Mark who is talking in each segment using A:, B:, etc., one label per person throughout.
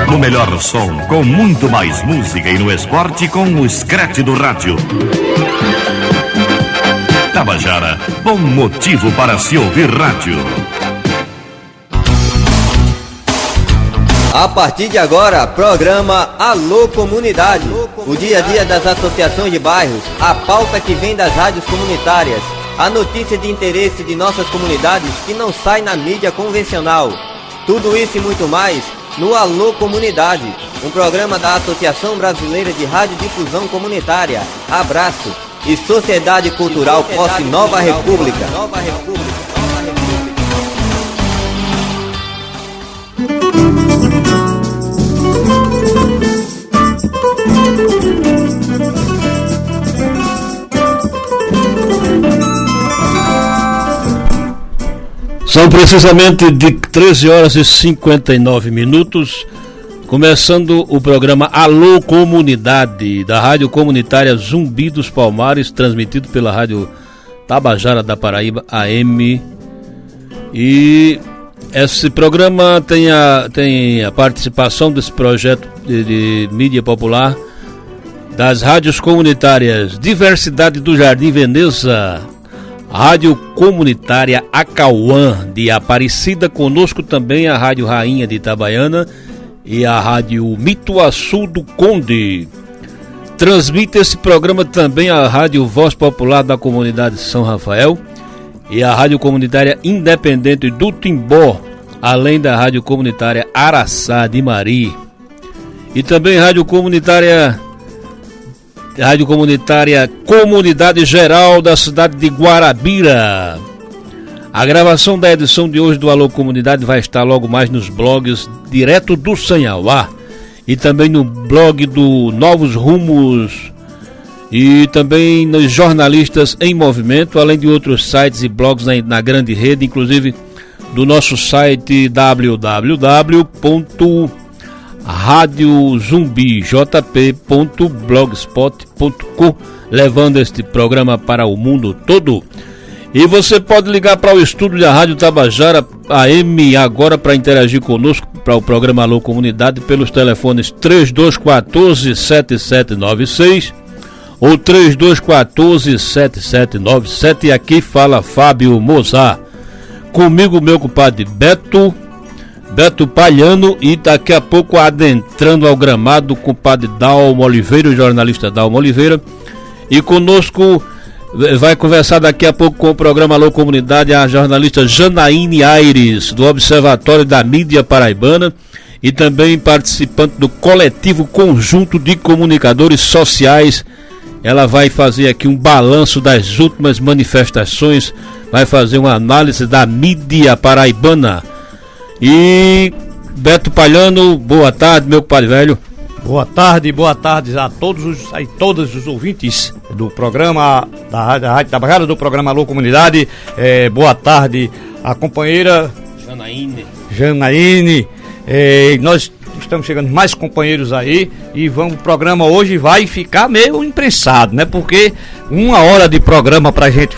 A: No melhor som, com muito mais música e no esporte com o scratch do rádio. Tabajara, bom motivo para se ouvir rádio.
B: A partir de agora, programa Alô Comunidade. O dia a dia das associações de bairros, a pauta que vem das rádios comunitárias, a notícia de interesse de nossas comunidades que não sai na mídia convencional. Tudo isso e muito mais no Alô Comunidade, um programa da Associação Brasileira de Radiodifusão Comunitária, Abraço, e Sociedade Cultural Posse Nova República.
C: São precisamente de 13 horas e 59 minutos, começando o programa Alô Comunidade, da Rádio Comunitária Zumbi dos Palmares, transmitido pela Rádio Tabajara da Paraíba, AM. E esse programa tem a participação desse projeto de mídia popular das rádios comunitárias Diversidade do Jardim Veneza, Rádio Comunitária Acauã de Aparecida, conosco também a Rádio Rainha de Itabaiana e a Rádio Mituaçu do Conde. Transmite esse programa também a Rádio Voz Popular da Comunidade São Rafael e a Rádio Comunitária Independente do Timbó, além da Rádio Comunitária Araçá de Mari. E também Rádio Comunitária Comunidade Geral da cidade de Guarabira. A gravação da edição de hoje do Alô Comunidade vai estar logo mais nos blogs direto do Sanhauá e também no blog do Novos Rumos e também nos Jornalistas em Movimento, além de outros sites e blogs na grande rede, inclusive do nosso site www.radiozumbijp.blogspot.com, levando este programa para o mundo todo. E você pode ligar para o estúdio da Rádio Tabajara AM agora para interagir conosco para o programa Alô Comunidade pelos telefones 3214-7796 ou 3214-7797. E aqui fala Fábio Mozart. Comigo, meu compadre Beto Palhano, e daqui a pouco adentrando ao gramado com o compadre Dalmo Oliveira, o jornalista Dalmo Oliveira. E conosco vai conversar daqui a pouco com o programa Alô Comunidade a jornalista Janaíne Aires, do Observatório da Mídia Paraibana, e também participante do coletivo Conjunto de Comunicadores Sociais. Ela vai fazer aqui um balanço das últimas manifestações, vai fazer uma análise da mídia paraibana. E Beto Palhano, boa tarde, meu compadre velho.
D: Boa tarde a todos e todas os ouvintes do programa da Rádio Tabajara, do programa Alô Comunidade. Boa tarde a companheira Janaíne. Nós estamos chegando mais companheiros aí e o programa hoje vai ficar meio imprensado, né? Porque 1 hora de programa pra gente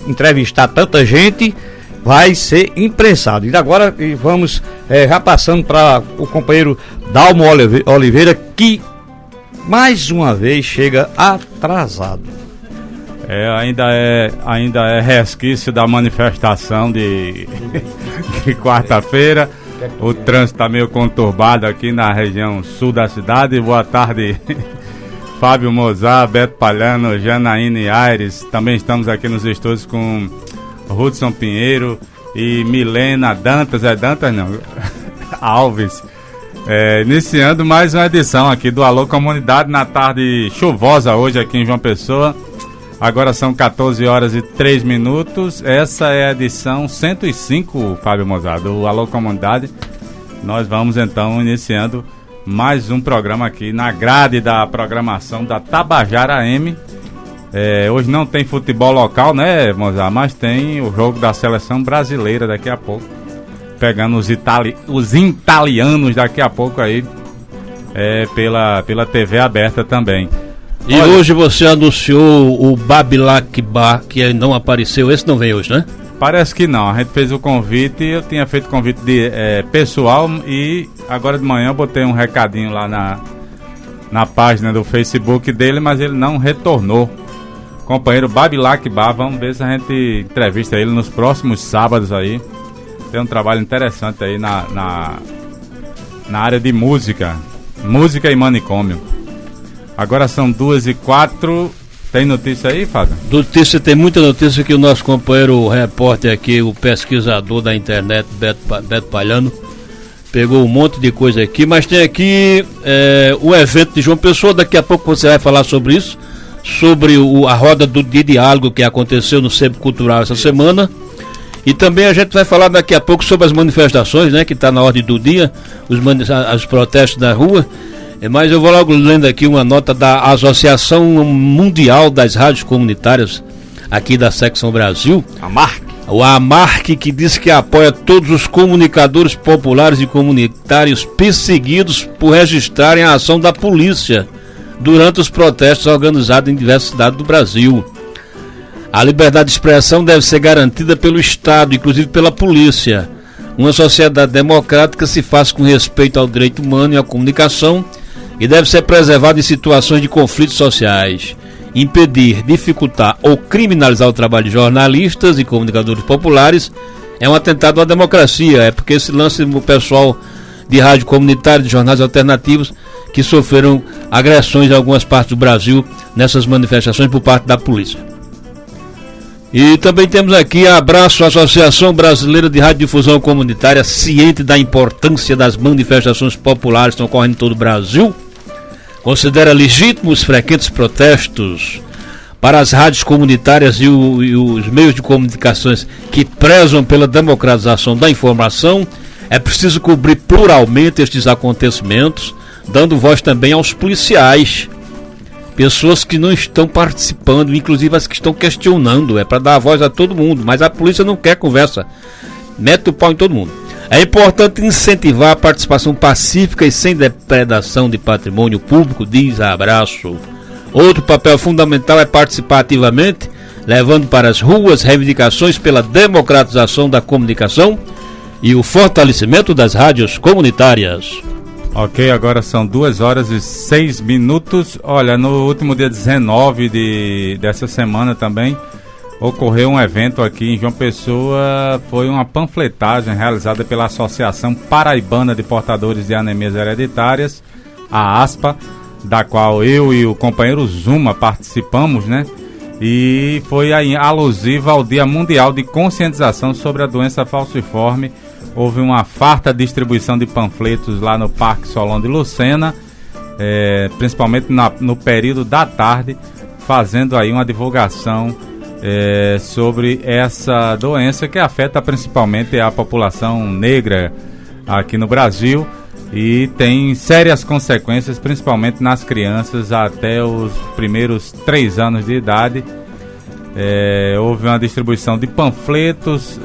D: entrevistar tanta gente vai ser imprensado. E agora vamos já passando para o companheiro Dalmo Oliveira, que mais uma vez chega atrasado.
E: Ainda é resquício da manifestação de quarta-feira. O trânsito está meio conturbado aqui na região sul da cidade. Boa tarde, Fábio Mozart, Beto Palhano, Janaíne Aires. Também estamos aqui nos estúdios com Hudson Pinheiro e Milena Dantas, Alves, iniciando mais uma edição aqui do Alô Comunidade na tarde chuvosa hoje aqui em João Pessoa. Agora são 14 horas e 3 minutos. Essa é a edição 105, Fábio Mozart, do Alô Comunidade. Nós vamos então iniciando mais um programa aqui na grade da programação da Tabajara AM. Hoje não tem futebol local, né, Mozart? Mas tem o jogo da seleção brasileira daqui a pouco. Pegando os italianos daqui a pouco aí, pela TV aberta também.
C: E olha, hoje você anunciou o Babilac Bar, que não apareceu. Esse não vem hoje, né?
E: Parece que não, a gente fez o convite, eu tinha feito convite pessoal e agora de manhã eu botei um recadinho lá na página do Facebook dele, mas ele não retornou. Companheiro Babilac Bar, vamos ver se a gente entrevista ele nos próximos sábados aí. Tem um trabalho interessante aí na área de música e manicômio. Agora são 2h04. Tem notícia aí, Fábio?
C: Tem muita notícia que o nosso companheiro repórter aqui, o pesquisador da internet, Beto Palhano, pegou um monte de coisa aqui, mas tem aqui o evento de João Pessoa. Daqui a pouco você vai falar sobre isso, sobre a roda de diálogo que aconteceu no Centro Cultural essa semana. E também a gente vai falar daqui a pouco sobre as manifestações, né, que está na ordem do dia, os protestos na rua. Mas eu vou logo lendo aqui uma nota da Associação Mundial das Rádios Comunitárias, aqui da Secção Brasil. O AMARC, que diz que apoia todos os comunicadores populares e comunitários perseguidos por registrarem a ação da polícia durante os protestos organizados em diversas cidades do Brasil. A liberdade de expressão deve ser garantida pelo Estado, inclusive pela polícia. Uma sociedade democrática se faz com respeito ao direito humano e à comunicação e deve ser preservada em situações de conflitos sociais. Impedir, dificultar ou criminalizar o trabalho de jornalistas e comunicadores populares é um atentado à democracia. É porque esse lance do pessoal de rádio comunitária, de jornais alternativos, que sofreram agressões em algumas partes do Brasil nessas manifestações por parte da polícia. E também temos aqui abraço à Associação Brasileira de Radiodifusão Comunitária, ciente da importância das manifestações populares que estão ocorrendo em todo o Brasil. Considera legítimos frequentes protestos para as rádios comunitárias e os meios de comunicações que prezam pela democratização da informação. É preciso cobrir pluralmente estes acontecimentos, dando voz também aos policiais, pessoas que não estão participando, inclusive as que estão questionando. É para dar voz a todo mundo, mas a polícia não quer conversa, mete o pau em todo mundo. É importante incentivar a participação pacífica e sem depredação de patrimônio público, diz Abraço. Outro papel fundamental é participar ativamente, levando para as ruas reivindicações pela democratização da comunicação e o fortalecimento das rádios comunitárias.
E: Ok, agora são 2h06. Olha, no último dia 19 dessa semana também ocorreu um evento aqui em João Pessoa. Foi uma panfletagem realizada pela Associação Paraibana de Portadores de Anemias Hereditárias, a ASPA, da qual eu e o companheiro Zuma participamos, né? E foi alusiva ao Dia Mundial de Conscientização sobre a Doença Falciforme. Houve uma farta distribuição de panfletos lá no Parque Solon de Lucena, principalmente no período da tarde, fazendo aí uma divulgação sobre essa doença que afeta principalmente a população negra aqui no Brasil e tem sérias consequências, principalmente nas crianças até os primeiros 3 anos de idade. Houve uma distribuição de panfletos,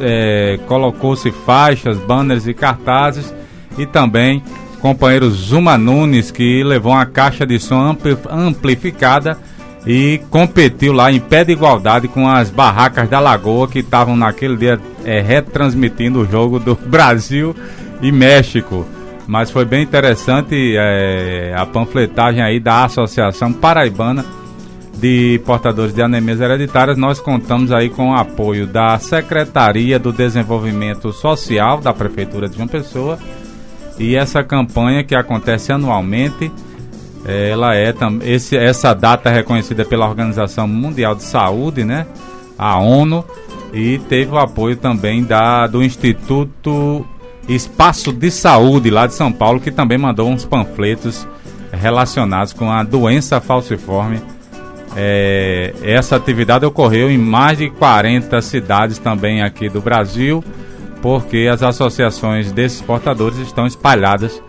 E: colocou-se faixas, banners e cartazes, e também o companheiro Zuma Nunes, que levou uma caixa de som amplificada e competiu lá em pé de igualdade com as barracas da Lagoa, que estavam naquele dia retransmitindo o jogo do Brasil e México. Mas foi bem interessante a panfletagem aí da Associação Paraibana de Portadores de Anemias Hereditárias. Nós contamos aí com o apoio da Secretaria do Desenvolvimento Social da Prefeitura de João Pessoa, e essa campanha que acontece anualmente, essa data é reconhecida pela Organização Mundial de Saúde, né, a ONU, e teve o apoio também do Instituto Espaço de Saúde lá de São Paulo, que também mandou uns panfletos relacionados com a doença falciforme. Essa atividade ocorreu em mais de 40 cidades também aqui do Brasil, porque as associações desses portadores estão espalhadas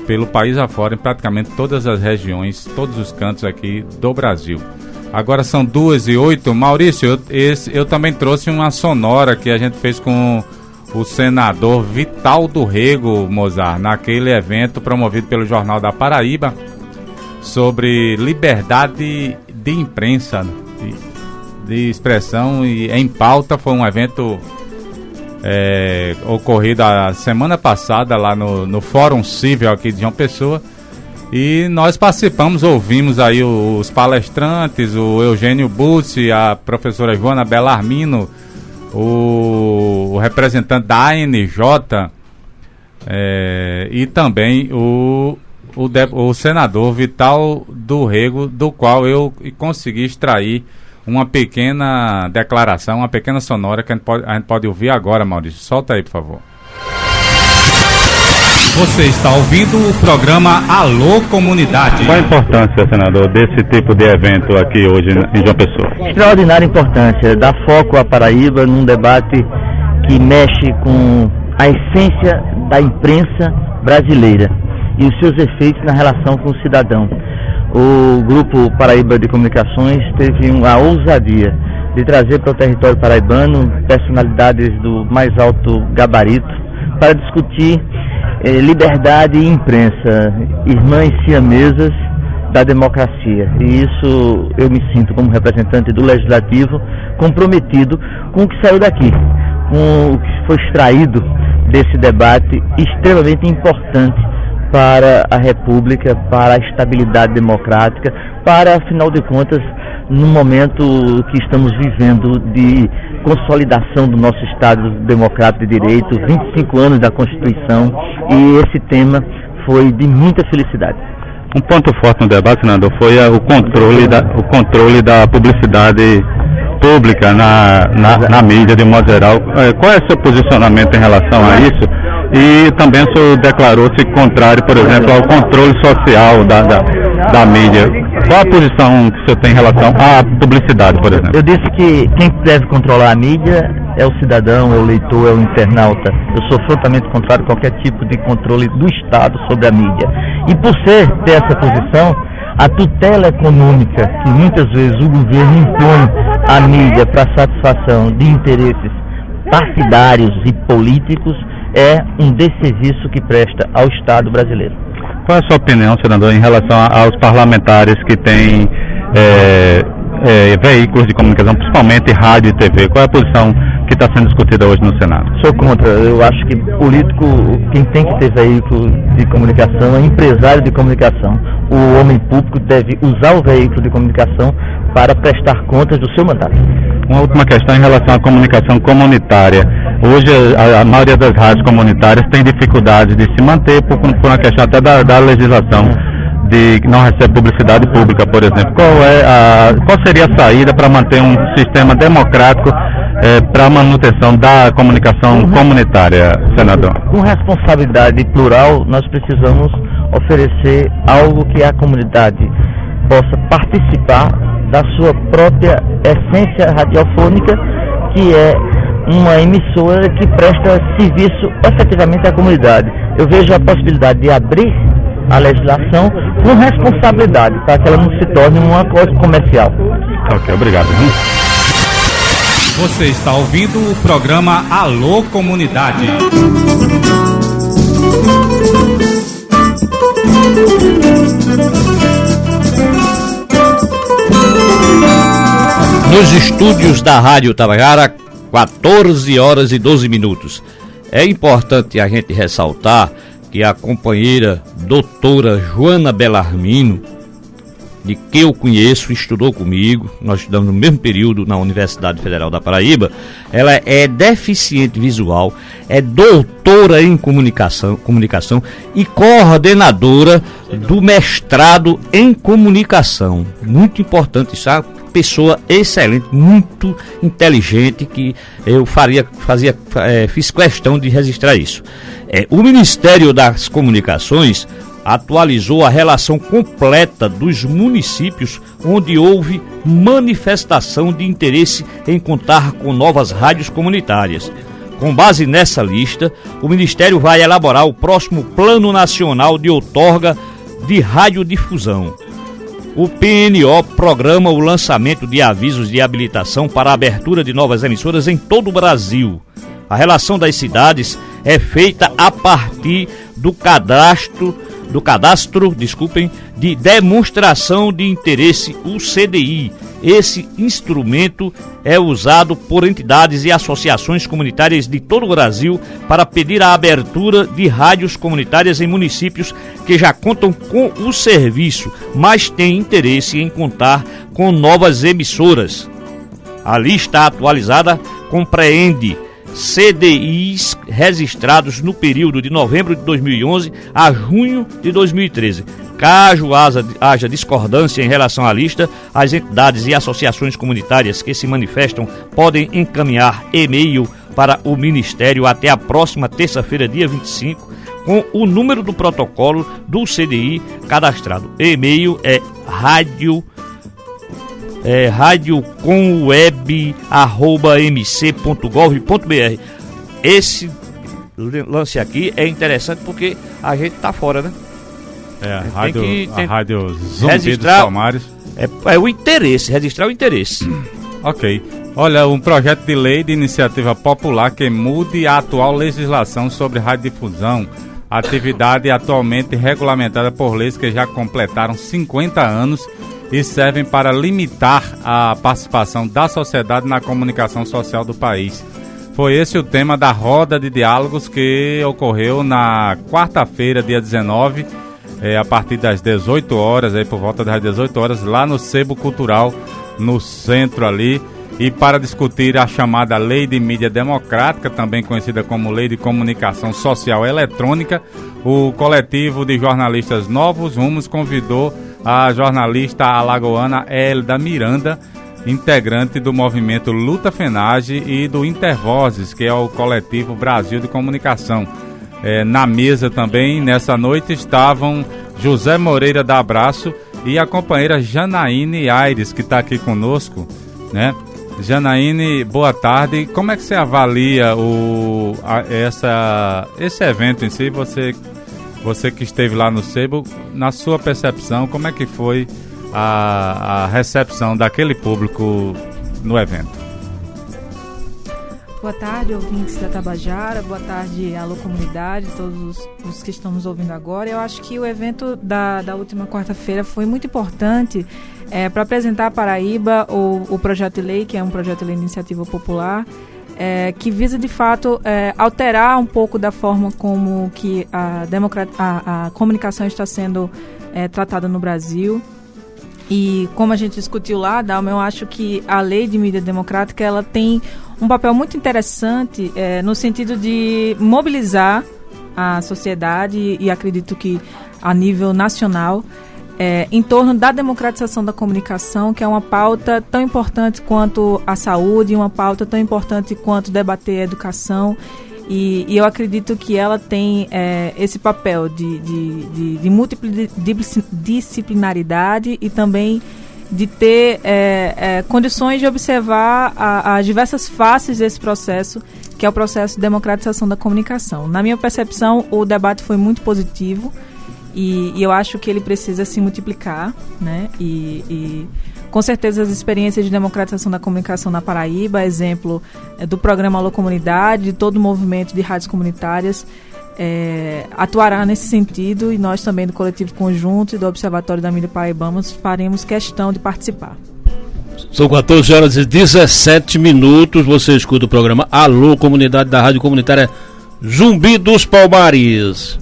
E: pelo país afora, em praticamente todas as regiões, todos os cantos aqui do Brasil. Agora são 2h08. Maurício, eu também trouxe uma sonora que a gente fez com o senador Vital do Rego, Mozart, naquele evento promovido pelo Jornal da Paraíba sobre liberdade de imprensa, de expressão, e em pauta. Foi um evento ocorrido a semana passada lá no Fórum Civil aqui de João Pessoa. E nós participamos, ouvimos aí os palestrantes, o Eugênio Bussi, a professora Joana Bellarmino, o representante da ANJ, e também o senador Vital do Rego, do qual eu consegui extrair uma pequena declaração, uma pequena sonora que a gente pode ouvir agora, Maurício. Solta aí, por favor. Você está ouvindo o programa Alô Comunidade.
F: Qual a importância, senador, desse tipo de evento aqui hoje em João Pessoa?
G: Extraordinária importância, dá foco à Paraíba num debate que mexe com a essência da imprensa brasileira e os seus efeitos na relação com o cidadão. O Grupo Paraíba de Comunicações teve a ousadia de trazer para o território paraibano personalidades do mais alto gabarito para discutir liberdade e imprensa, irmãs siamesas da democracia. E isso eu me sinto, como representante do Legislativo, comprometido com o que saiu daqui, com o que foi extraído desse debate extremamente importante para a República, para a estabilidade democrática, para, afinal de contas, no momento que estamos vivendo de consolidação do nosso Estado Democrático de Direito, 25 anos da Constituição, e esse tema foi de muita felicidade.
F: Um ponto forte no debate, senador, foi o controle da publicidade pública na mídia, de modo geral. Qual é o seu posicionamento em relação a isso? E também o senhor declarou-se contrário, por exemplo, ao controle social da mídia. Qual a posição que o senhor tem em relação à publicidade, por exemplo?
G: Eu disse que quem deve controlar a mídia é o cidadão, é o leitor, é o internauta. Eu sou frontalmente contrário a qualquer tipo de controle do Estado sobre a mídia. E por ter essa posição, a tutela econômica que muitas vezes o governo impõe à mídia para satisfação de interesses partidários e políticos é um desserviço que presta ao Estado brasileiro.
F: Qual é a sua opinião, senador, em relação aos parlamentares que têm veículos de comunicação, principalmente rádio e TV? Qual é a posição que está sendo discutida hoje no Senado?
G: Sou contra. Eu acho que político, quem tem que ter veículo de comunicação é empresário de comunicação. O homem público deve usar o veículo de comunicação para prestar contas do seu mandato.
F: Uma última questão em relação à comunicação comunitária. Hoje a maioria das rádios comunitárias tem dificuldade de se manter por uma questão até da legislação de não receber publicidade pública, por exemplo. Qual seria a saída para manter um sistema democrático para a manutenção da comunicação comunitária, senador?
G: Com responsabilidade plural, nós precisamos oferecer algo que a comunidade possa participar da sua própria essência radiofônica, que é uma emissora que presta serviço efetivamente à comunidade. Eu vejo a possibilidade de abrir a legislação com responsabilidade, para que ela não se torne uma coisa comercial.
F: Ok, obrigado.
E: Você está ouvindo o programa Alô Comunidade.
D: Nos estúdios da Rádio Tabajara, 14 horas e 12 minutos. É importante a gente ressaltar que a companheira doutora Joana Bellarmino, de que eu conheço, estudou comigo, nós estudamos no mesmo período na Universidade Federal da Paraíba, ela é deficiente visual, é doutora em comunicação e coordenadora do mestrado em comunicação. Muito importante isso, pessoa excelente, muito inteligente, que eu fiz questão de registrar isso. O Ministério das Comunicações atualizou a relação completa dos municípios onde houve manifestação de interesse em contar com novas rádios comunitárias. Com base nessa lista, o Ministério vai elaborar o próximo Plano Nacional de Outorga de Radiodifusão. O PNO programa o lançamento de avisos de habilitação para a abertura de novas emissoras em todo o Brasil. A relação das cidades é feita a partir do cadastro cadastro, de demonstração de interesse, o CDI. Esse instrumento é usado por entidades e associações comunitárias de todo o Brasil para pedir a abertura de rádios comunitárias em municípios que já contam com o serviço, mas têm interesse em contar com novas emissoras. A lista atualizada compreende CDIs registrados no período de novembro de 2011 a junho de 2013. Caso haja discordância em relação à lista, as entidades e associações comunitárias que se manifestam podem encaminhar e-mail para o Ministério até a próxima terça-feira, dia 25, com o número do protocolo do CDI cadastrado. E-mail é radiocomweb@mc.gov.br. Esse lance aqui é interessante porque a gente tá fora, né?
E: A rádio Zumbi dos Palmares.
D: É o interesse, registrar o interesse.
E: Ok. Olha, um projeto de lei de iniciativa popular que mude a atual legislação sobre radiodifusão, atividade atualmente regulamentada por leis que já completaram 50 anos e servem para limitar a participação da sociedade na comunicação social do país. Foi esse o tema da roda de diálogos que ocorreu na quarta-feira, dia 19, a partir das 18 horas, por volta das 18 horas, lá no Sebo Cultural, no centro ali, e para discutir a chamada Lei de Mídia Democrática, também conhecida como Lei de Comunicação Social Eletrônica, o coletivo de jornalistas Novos Rumos convidou a jornalista alagoana Hélida Miranda, integrante do movimento Luta Fenage e do Intervozes, que é o coletivo Brasil de Comunicação. Na mesa também, nessa noite, estavam José Moreira da Abraço e a companheira Janaíne Aires, que está aqui conosco, né? Janaíne, boa tarde. Como é que você avalia esse evento em si? Você que esteve lá no Sebo, na sua percepção, como é que foi a recepção daquele público no evento?
H: Boa tarde, ouvintes da Tabajara, boa tarde, alô comunidade, todos os que estão nos ouvindo agora. Eu acho que o evento da última quarta-feira foi muito importante para apresentar a Paraíba o projeto de lei, que é um projeto de lei de iniciativa popular, que visa de fato alterar um pouco da forma como que a comunicação está sendo tratada no Brasil. E como a gente discutiu lá, Dalma, eu acho que a lei de mídia democrática ela tem um papel muito interessante no sentido de mobilizar a sociedade e acredito que a nível nacional em torno da democratização da comunicação, que é uma pauta tão importante quanto a saúde, uma pauta tão importante quanto debater a educação. E eu acredito que ela tem esse papel de multidisciplinaridade e também de ter condições de observar as diversas faces desse processo, que é o processo de democratização da comunicação. Na minha percepção, o debate foi muito positivo e eu acho que ele precisa se multiplicar, né? E com certeza as experiências de democratização da comunicação na Paraíba, exemplo do programa Alô Comunidade, de todo o movimento de rádios comunitárias, atuará nesse sentido e nós também do Coletivo Conjunto e do Observatório da Mídia Paraibanos faremos questão de participar.
C: São 14 horas e 17 minutos, você escuta o programa Alô Comunidade da Rádio Comunitária Zumbi dos Palmares.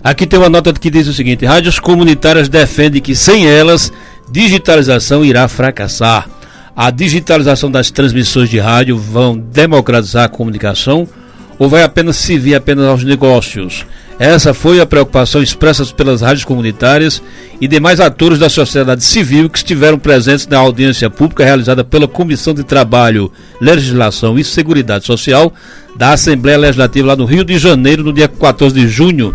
C: Aqui tem uma nota que diz o seguinte: rádios comunitárias defendem que sem elas digitalização irá fracassar. A digitalização das transmissões de rádio vão democratizar a comunicação ou vai apenas servir apenas aos negócios? Essa foi a preocupação expressa pelas rádios comunitárias e demais atores da sociedade civil que estiveram presentes na audiência pública realizada pela Comissão de Trabalho, Legislação e Seguridade Social da Assembleia Legislativa lá no Rio de Janeiro, no dia 14 de junho.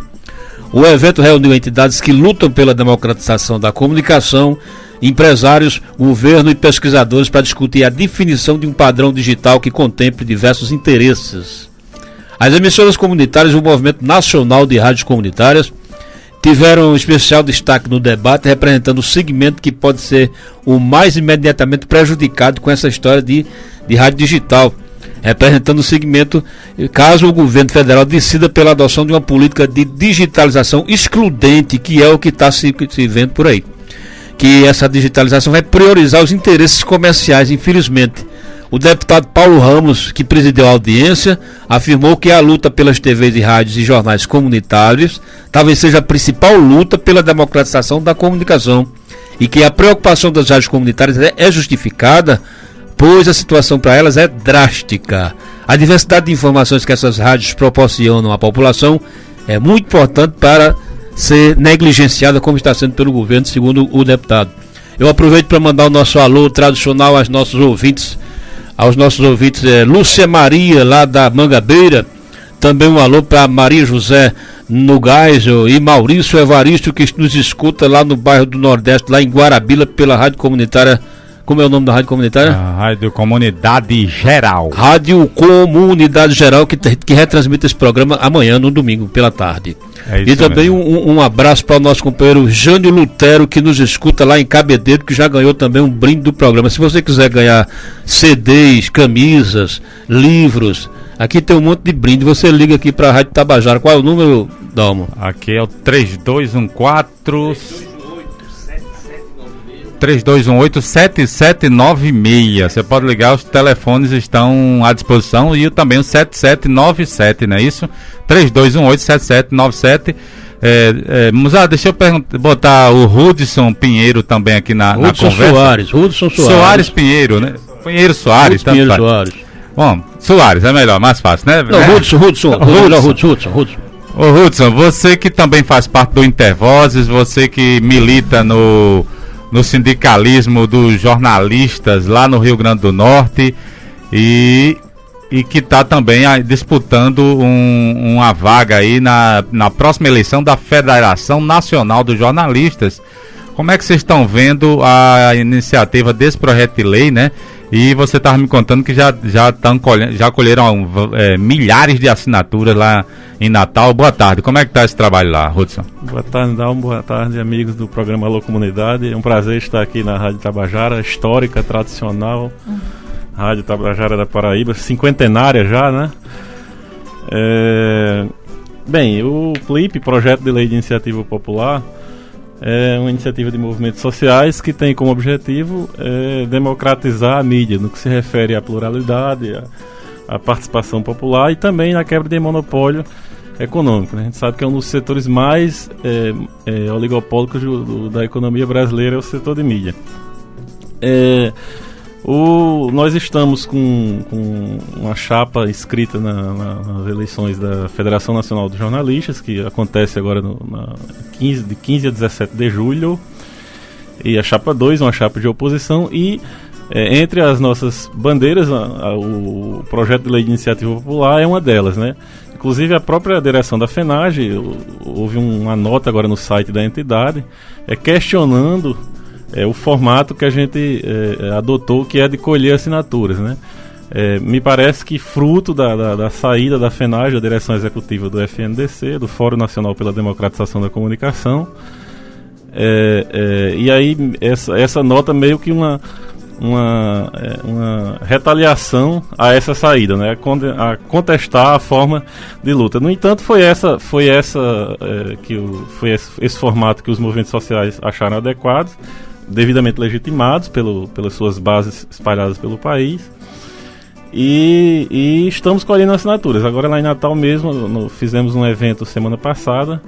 C: O evento reuniu entidades que lutam pela democratização da comunicação, empresários, governo e pesquisadores para discutir a definição de um padrão digital que contemple diversos interesses. As emissoras comunitárias e o Movimento Nacional de Rádios Comunitárias tiveram um especial destaque no debate, representando o segmento que pode ser o mais imediatamente prejudicado com essa história de rádio digital. representando o segmento, caso o governo federal decida pela adoção de uma política de digitalização excludente, que é o que está se vendo por aí. Que essa digitalização vai priorizar os interesses comerciais, infelizmente. O deputado Paulo Ramos, que presidiu a audiência, afirmou que a luta pelas TVs e rádios e jornais comunitários talvez seja a principal luta pela democratização da comunicação e que a preocupação das rádios comunitárias é justificada, pois a situação para elas é drástica. A diversidade de informações que essas rádios proporcionam à população é muito importante para ser negligenciada como está sendo pelo governo, segundo o deputado. Eu aproveito para mandar o nosso alô tradicional aos nossos ouvintes, Lúcia Maria, lá da Mangabeira, também um alô para Maria José no Geisel e Maurício Evaristo, que nos escuta lá no bairro do Nordeste, lá em Guarabira, pela rádio comunitária. Como é o nome da rádio comunitária?
E: A Rádio Comunidade Geral.
C: Rádio Comunidade Geral, que retransmite esse programa amanhã, no domingo, pela tarde. E também um abraço para o nosso companheiro Jânio Lutero, que nos escuta lá em Cabedelo, que já ganhou também um brinde do programa. Se você quiser ganhar CDs, camisas, livros, aqui tem um monte de brinde. Você liga aqui para a Rádio Tabajara. Qual é o número, Dalmo?
E: Aqui é o 3218-7796. Você pode ligar, os telefones estão à disposição, e também o 7797, não é isso? 3218-7797. Musá, deixa eu botar o Hudson Pinheiro também aqui na conversa.
C: Hudson
E: Soares Pinheiro, né? Pinheiro Soares.
C: Pinheiro Soares.
E: Bom, Soares é melhor, mais fácil, né?
C: Não, Hudson.
E: Ô Hudson, você que também faz parte do Intervozes, você que milita no sindicalismo dos jornalistas lá no Rio Grande do Norte e que está também disputando uma vaga aí na próxima eleição da Federação Nacional dos Jornalistas. Como é que vocês estão vendo a iniciativa desse projeto de lei, né? E você estava me contando que já colheram milhares de assinaturas lá em Natal. Boa tarde, como é que está esse trabalho lá, Hudson?
I: Boa tarde, Dalmo. Boa tarde, amigos do programa Alô Comunidade. É um prazer estar aqui na Rádio Tabajara, histórica, tradicional. Rádio Tabajara da Paraíba, cinquentenária já, né? Bem, o PLIP, Projeto de Lei de Iniciativa Popular, é uma iniciativa de movimentos sociais que tem como objetivo democratizar a mídia, no que se refere à pluralidade, à participação popular e também na quebra de monopólio econômico, né? A gente sabe que é um dos setores mais oligopólicos da economia brasileira, é o setor de mídia. Nós estamos com uma chapa inscrita nas eleições da Federação Nacional dos Jornalistas, que acontece agora de 15 a 17 de julho, e a chapa 2, uma chapa de oposição, e entre as nossas bandeiras, o projeto de lei de iniciativa popular é uma delas, né? Inclusive a própria direção da FENAGE, houve uma nota agora no site da entidade, questionando o formato que a gente adotou, que é de colher assinaturas, né? Me parece que fruto da saída da FENAGE, a direção executiva do FNDC, do Fórum Nacional pela Democratização da Comunicação, e aí essa nota meio que uma retaliação a essa saída, né? A contestar a forma de luta. No entanto, foi esse formato que os movimentos sociais acharam adequados, devidamente legitimados pelas suas bases espalhadas pelo país, e estamos colhendo assinaturas. Agora lá em Natal mesmo, fizemos um evento semana passada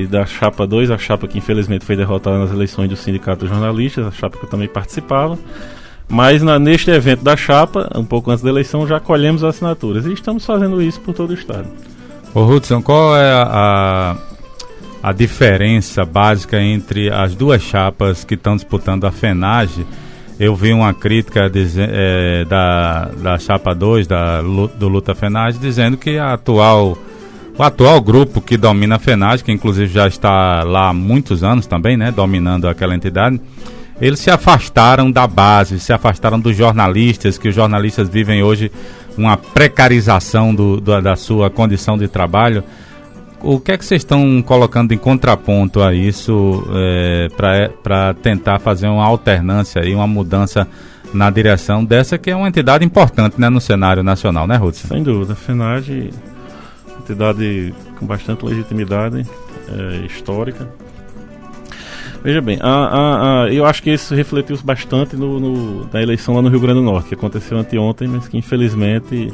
I: da chapa 2, a chapa que infelizmente foi derrotada nas eleições do Sindicato dos Jornalistas, a chapa que eu também participava, mas neste evento da chapa, um pouco antes da eleição, já colhemos assinaturas e estamos fazendo isso por todo o estado.
E: Ô Hudson, qual é a diferença básica entre as duas chapas que estão disputando a FENAGE? Eu vi uma crítica da chapa 2, do Luta FENAGE, dizendo que o atual grupo que domina a FENAGE, que inclusive já está lá há muitos anos também, né, dominando aquela entidade, eles se afastaram da base, se afastaram dos jornalistas, que os jornalistas vivem hoje uma precarização da sua condição de trabalho. O que é que vocês estão colocando em contraponto a isso para tentar fazer uma alternância e uma mudança na direção dessa que é uma entidade importante, né, no cenário nacional, né, Hudson?
I: Sem dúvida, a FENAGE, entidade com bastante legitimidade histórica. Veja bem, eu acho que isso refletiu bastante na eleição lá no Rio Grande do Norte, que aconteceu anteontem, mas que infelizmente,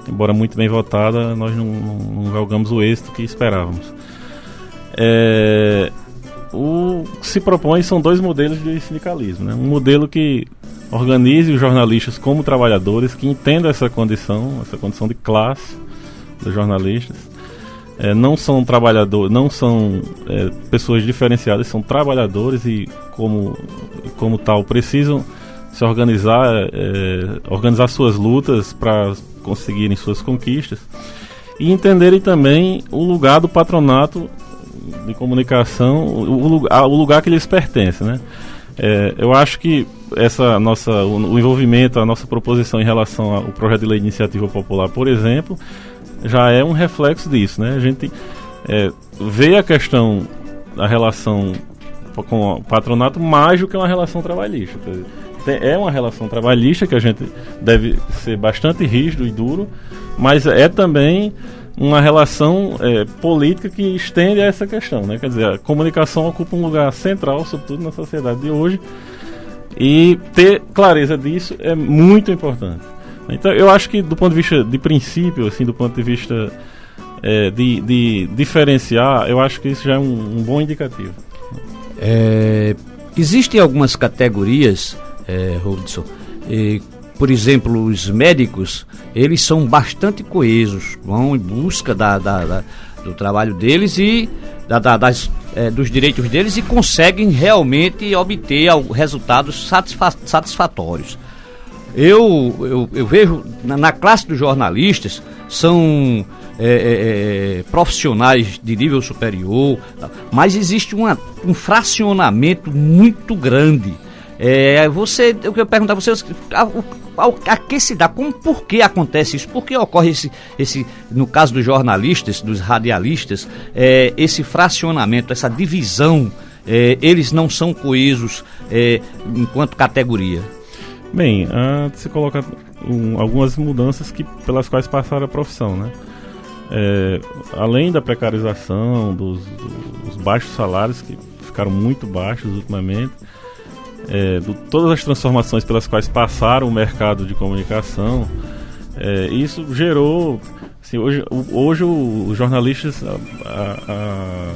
I: embora muito bem votada, nós não galgamos o êxito que esperávamos. O que se propõe são dois modelos de sindicalismo, né? Um modelo que organize os jornalistas como trabalhadores, que entenda essa condição de classe dos jornalistas. Não são trabalhadores, não são pessoas diferenciadas, são trabalhadores e como tal precisam se organizar, organizar suas lutas para conseguirem suas conquistas e entenderem também o lugar do patronato de comunicação, o lugar que lhes pertence, né? Eu acho que o envolvimento, a nossa proposição em relação ao projeto de lei de iniciativa popular, por exemplo, já é um reflexo disso, né? A gente vê a questão da relação com o patronato mais do que uma relação trabalhista. É uma relação trabalhista que a gente deve ser bastante rígido e duro, mas é também uma relação política que estende a essa questão, né? Quer dizer, a comunicação ocupa um lugar central, sobretudo na sociedade de hoje, e ter clareza disso é muito importante. Então, eu acho que do ponto de vista de princípio, assim, do ponto de vista de diferenciar, eu acho que isso já é um bom indicativo.
D: Existem algumas categorias, Hudson, por exemplo, os médicos, eles são bastante coesos, vão em busca do trabalho deles e dos direitos deles e conseguem realmente obter resultados satisfatórios. Eu vejo na classe dos jornalistas são profissionais de nível superior, mas existe um fracionamento muito grande. Eu quero perguntar a vocês a que se dá, por que acontece isso, por que ocorre esse no caso dos jornalistas, dos radialistas, esse fracionamento, essa divisão, eles não são coesos enquanto categoria?
I: Bem, se coloca algumas mudanças pelas quais passaram a profissão, né? Além da precarização, dos baixos salários, que ficaram muito baixos ultimamente, todas as transformações pelas quais passaram o mercado de comunicação, isso gerou... Assim, hoje os jornalistas... A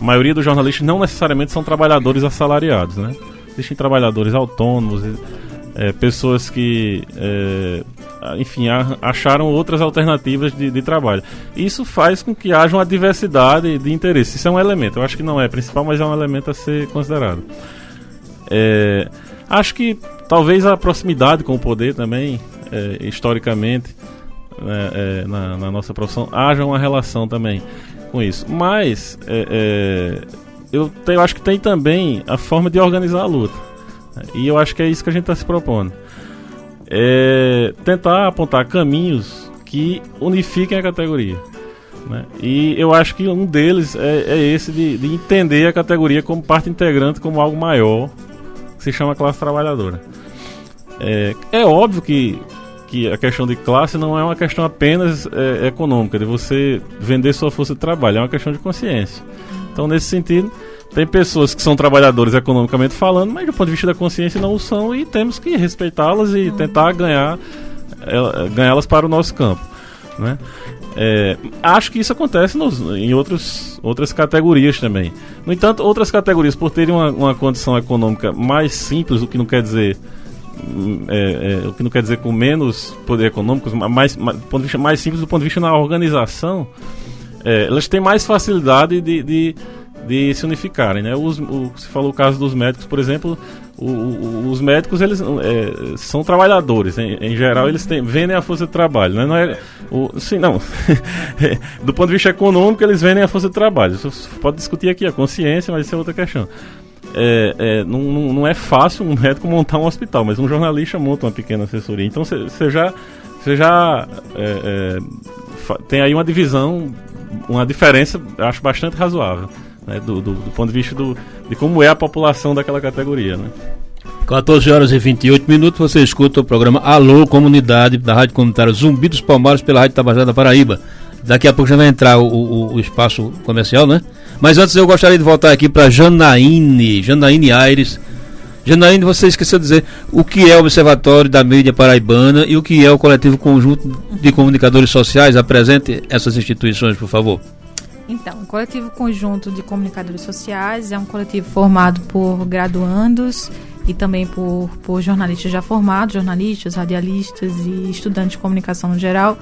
I: maioria dos jornalistas não necessariamente são trabalhadores assalariados, né? Existem trabalhadores autônomos, pessoas que, enfim, acharam outras alternativas de trabalho. Isso faz com que haja uma diversidade de interesses. Isso é um elemento, eu acho que não é principal, mas é um elemento a ser considerado. Acho que talvez a proximidade com o poder também, historicamente, na nossa profissão, haja uma relação também com isso. Mas eu acho que tem também a forma de organizar a luta. E eu acho que é isso que a gente está se propondo. Tentar apontar caminhos que unifiquem a categoria, né? E eu acho que um deles é esse de entender a categoria como parte integrante, como algo maior, que se chama classe trabalhadora. É óbvio que a questão de classe não é uma questão apenas econômica, de você vender sua força de trabalho, é uma questão de consciência. Então, nesse sentido, tem pessoas que são trabalhadores economicamente falando, mas do ponto de vista da consciência não o são, e temos que respeitá-las e tentar ganhá-las para o nosso campo, né? Acho que isso acontece em outras categorias também. No entanto, outras categorias, por terem uma condição econômica mais simples, o que não quer dizer com menos poder econômico, do ponto de vista mais simples do ponto de vista da organização, elas têm mais facilidade de se unificarem, né? Você falou o caso dos médicos, por exemplo. Os médicos, eles são trabalhadores, em geral eles vendem a força de trabalho, né? Do ponto de vista econômico, eles vendem a força de trabalho. Você pode discutir aqui a consciência, mas isso é outra questão. Não é fácil um médico montar um hospital, mas um jornalista monta uma pequena assessoria. Então você já tem aí uma divisão, uma diferença, acho bastante razoável, né, do ponto de vista de como é a população daquela categoria, né?
C: 14 horas e 28 minutos, você escuta o programa Alô Comunidade, da Rádio Comunitária Zumbi dos Palmares, pela Rádio Tabajara da Paraíba. Daqui a pouco já vai entrar o espaço comercial, né? Mas antes eu gostaria de voltar aqui para Janaíne Aires. Janaíne, você esqueceu de dizer o que é o Observatório da Mídia Paraibana e o que é o Coletivo Conjunto de Comunicadores Sociais. Apresente essas instituições, por favor.
H: Então, o Coletivo Conjunto de Comunicadores Sociais é um coletivo formado por graduandos e também por jornalistas já formados, jornalistas, radialistas e estudantes de comunicação no geral,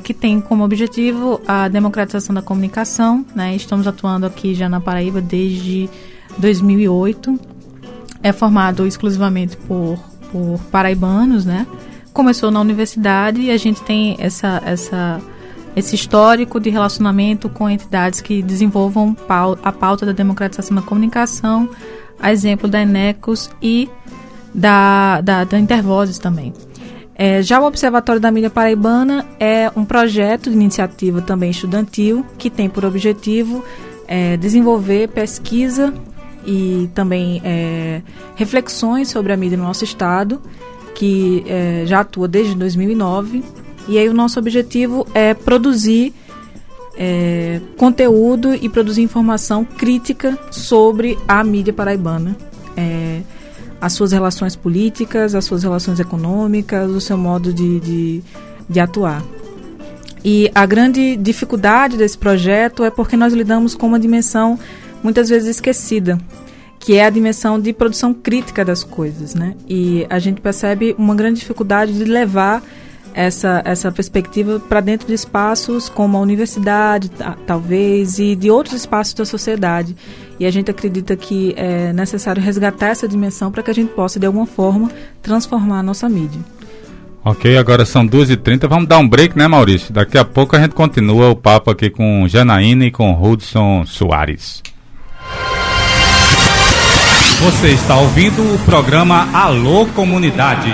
H: que tem como objetivo a democratização da comunicação, né? Estamos atuando aqui já na Paraíba desde 2008. É formado exclusivamente por paraibanos, né? Começou na universidade e a gente tem esse histórico de relacionamento com entidades que desenvolvam a pauta da democratização da comunicação, a exemplo da Enecos e da Intervozes também. Já o Observatório da Mídia Paraibana é um projeto de iniciativa também estudantil que tem por objetivo desenvolver pesquisa e também reflexões sobre a mídia no nosso estado, que já atua desde 2009. E aí o nosso objetivo é produzir conteúdo e produzir informação crítica sobre a mídia paraibana, as suas relações políticas, as suas relações econômicas, o seu modo de atuar. E a grande dificuldade desse projeto é porque nós lidamos com uma dimensão muitas vezes esquecida, que é a dimensão de produção crítica das coisas, né? E a gente percebe uma grande dificuldade de levar essa perspectiva para dentro de espaços como a universidade, talvez, e de outros espaços da sociedade. E a gente acredita que é necessário resgatar essa dimensão para que a gente possa, de alguma forma, transformar a nossa mídia.
E: Ok, agora são 2h30, vamos dar um break, né, Maurício? Daqui a pouco a gente continua o papo aqui com Janaína e com Hudson Soares. Você está ouvindo o programa Alô Comunidade.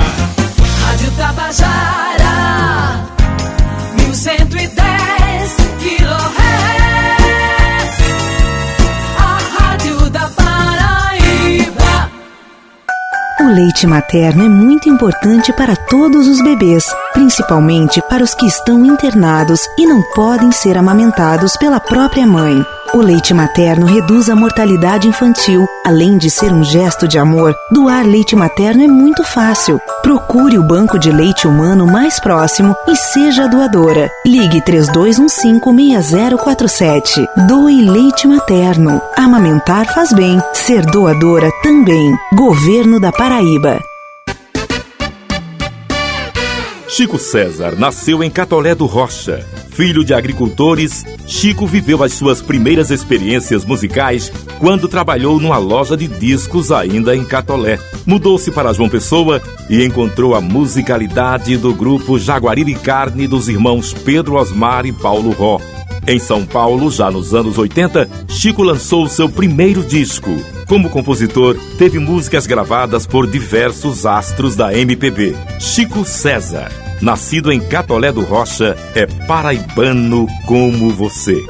J: Rádio Tabajara, 1110 kHz, a rádio da Paraíba.
K: O leite materno é muito importante para todos os bebês, principalmente para os que estão internados e não podem ser amamentados pela própria mãe. O leite materno reduz a mortalidade infantil. Além de ser um gesto de amor, doar leite materno é muito fácil. Procure o banco de leite humano mais próximo e seja doadora. Ligue 3215-6047. Doe leite materno. Amamentar faz bem. Ser doadora também. Governo da Paraíba.
L: Chico César nasceu em Catolé do Rocha. Filho de agricultores, Chico viveu as suas primeiras experiências musicais quando trabalhou numa loja de discos ainda em Catolé. Mudou-se para João Pessoa e encontrou a musicalidade do grupo Jaguariri Carne dos irmãos Pedro Osmar e Paulo Ró. Em São Paulo, já nos anos 80, Chico lançou seu primeiro disco. Como compositor, teve músicas gravadas por diversos astros da MPB. Chico César, nascido em Catolé do Rocha, é paraibano como você.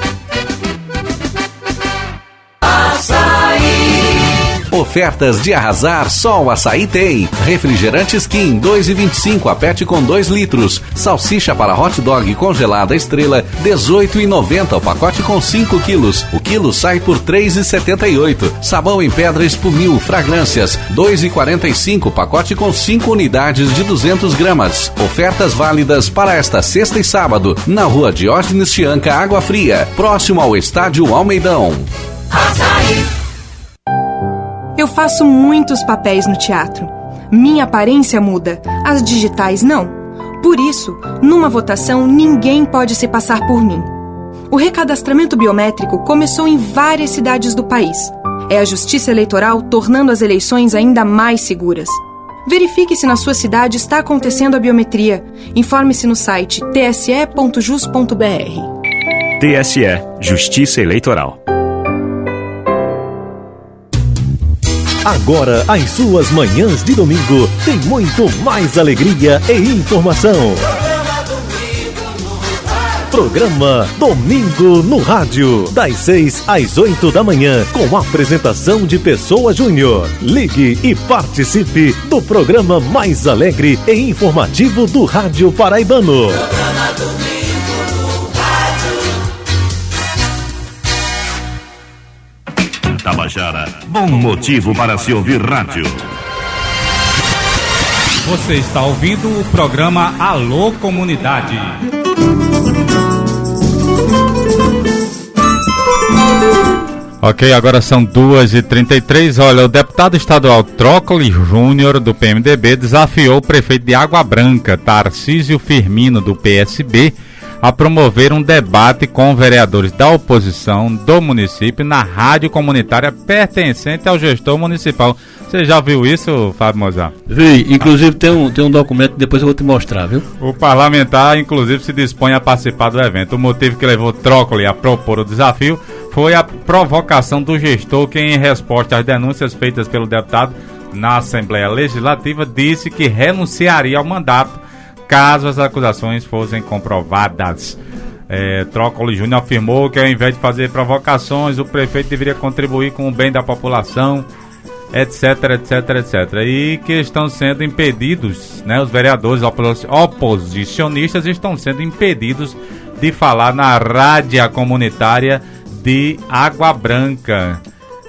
M: Ofertas de arrasar, só o Açaí tem. Refrigerante Skin, 2,25, a PET com 2 litros. Salsicha para hot dog congelada Estrela, 18,90, o pacote com 5 quilos. O quilo sai por 3,78. Sabão em pedra Espumil, fragrâncias, 2,45, pacote com 5 unidades de 200 gramas. Ofertas válidas para esta sexta e sábado, na rua Diógenes Chianca, Água Fria, próximo ao estádio Almeidão.
J: Açaí.
N: Eu faço muitos papéis no teatro. Minha aparência muda, as digitais não. Por isso, numa votação, ninguém pode se passar por mim. O recadastramento biométrico começou em várias cidades do país. É a Justiça Eleitoral tornando as eleições ainda mais seguras. Verifique se na sua cidade está acontecendo a biometria. Informe-se no site tse.jus.br.
O: TSE, Justiça Eleitoral.
P: Agora, as suas manhãs de domingo tem muito mais alegria e informação. Programa Domingo no Rádio, das 6 às 8 da manhã, com a apresentação de Pessoa Júnior. Ligue e participe do programa mais alegre e informativo do rádio paraibano.
J: Programa Domingo no Rádio.
A: Tabajara, bom motivo para se ouvir rádio.
E: Você está ouvindo o programa Alô Comunidade. Ok, agora são 2h33. Olha, o deputado estadual Trócoli Júnior, do PMDB, desafiou o prefeito de Água Branca, Tarcísio Firmino, do PSB, a promover um debate com vereadores da oposição do município na rádio comunitária pertencente ao gestor municipal. Você já viu isso, Fábio Mozart?
C: Vi, inclusive tem um documento que depois eu vou te mostrar, viu?
E: O parlamentar, inclusive, se dispõe a participar do evento. O motivo que levou Trócoli a propor o desafio foi a provocação do gestor, que, em resposta às denúncias feitas pelo deputado na Assembleia Legislativa, disse que renunciaria ao mandato caso as acusações fossem comprovadas. Trócoli Júnior afirmou que, ao invés de fazer provocações, o prefeito deveria contribuir com o bem da população, etc, etc, etc. E que estão sendo impedidos, né, os vereadores oposicionistas estão sendo impedidos de falar na rádio comunitária de Água Branca.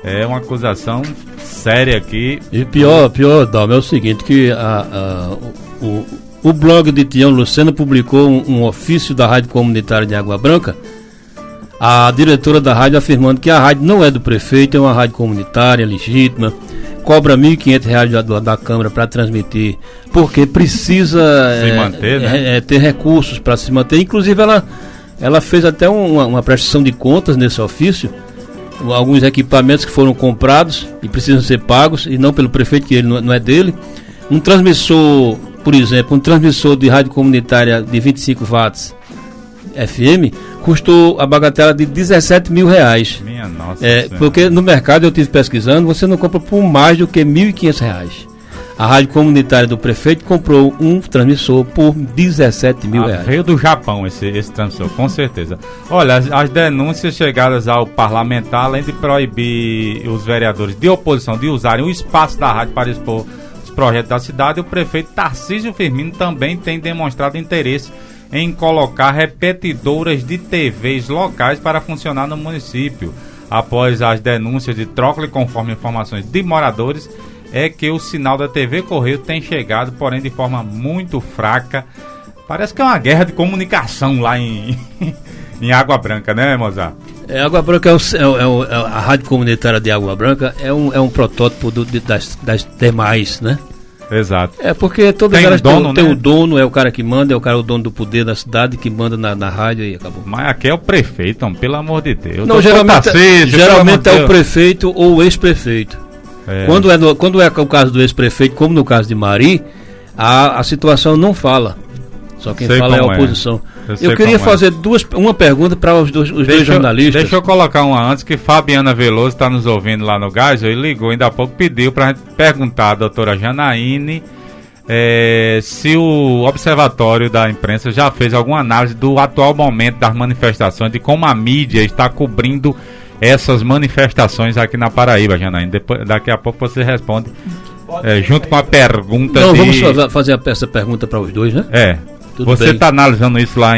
E: É uma acusação séria aqui.
C: E pior, Dalma, é o seguinte, que o blog de Tião Lucena publicou um ofício da rádio comunitária de Água Branca, a diretora da rádio afirmando que a rádio não é do prefeito, é uma rádio comunitária, legítima, cobra R$ 1.500 da Câmara para transmitir, porque precisa
E: se manter, né?
C: Ter recursos para se manter. Inclusive ela fez até uma prestação de contas nesse ofício, alguns equipamentos que foram comprados e precisam ser pagos, e não pelo prefeito, que ele não é dele. Um transmissor, por exemplo, um transmissor de rádio comunitária de 25 watts FM custou a bagatela de R$17 mil.
E: Minha nossa
C: porque no mercado, eu estive pesquisando, você não compra por mais do que R$1.500. A rádio comunitária do prefeito comprou um transmissor por R$17 mil.
E: Veio do Japão esse transmissor, com certeza. Olha, as denúncias chegadas ao parlamentar, além de proibir os vereadores de oposição de usarem o espaço da rádio para expor os projetos da cidade, o prefeito Tarcísio Firmino também tem demonstrado interesse em colocar repetidoras de TVs locais para funcionar no município. Após as denúncias de Trócoli, conforme informações de moradores, é que o sinal da TV Correio tem chegado, porém de forma muito fraca. Parece que é uma guerra de comunicação lá em Água Branca, né, Mozart?
C: Água Branca a rádio comunitária de Água Branca é um protótipo das demais, né?
E: Exato.
C: Porque todas elas
E: dono,
C: tem
E: né?
C: o dono, é o cara que manda, o dono do poder da cidade que manda na rádio e acabou.
E: Mas aqui é o prefeito, pelo amor de Deus.
C: Não, geralmente é o prefeito ou o ex-prefeito. Quando é o caso do ex-prefeito, como no caso de Mari, a situação não fala. Só quem fala é a oposição. Eu queria fazer uma pergunta para os dois jornalistas.
E: Deixa eu colocar uma antes, que Fabiana Veloso está nos ouvindo lá no Gás, ele ligou ainda há pouco, pediu para a gente perguntar à doutora Janaíne se o Observatório da Imprensa já fez alguma análise do atual momento das manifestações, de como a mídia está cobrindo essas manifestações aqui na Paraíba, Janaíne. Daqui a pouco você responde junto com a pergunta.
C: Vamos fazer essa pergunta para os dois, né?
E: Você está analisando isso lá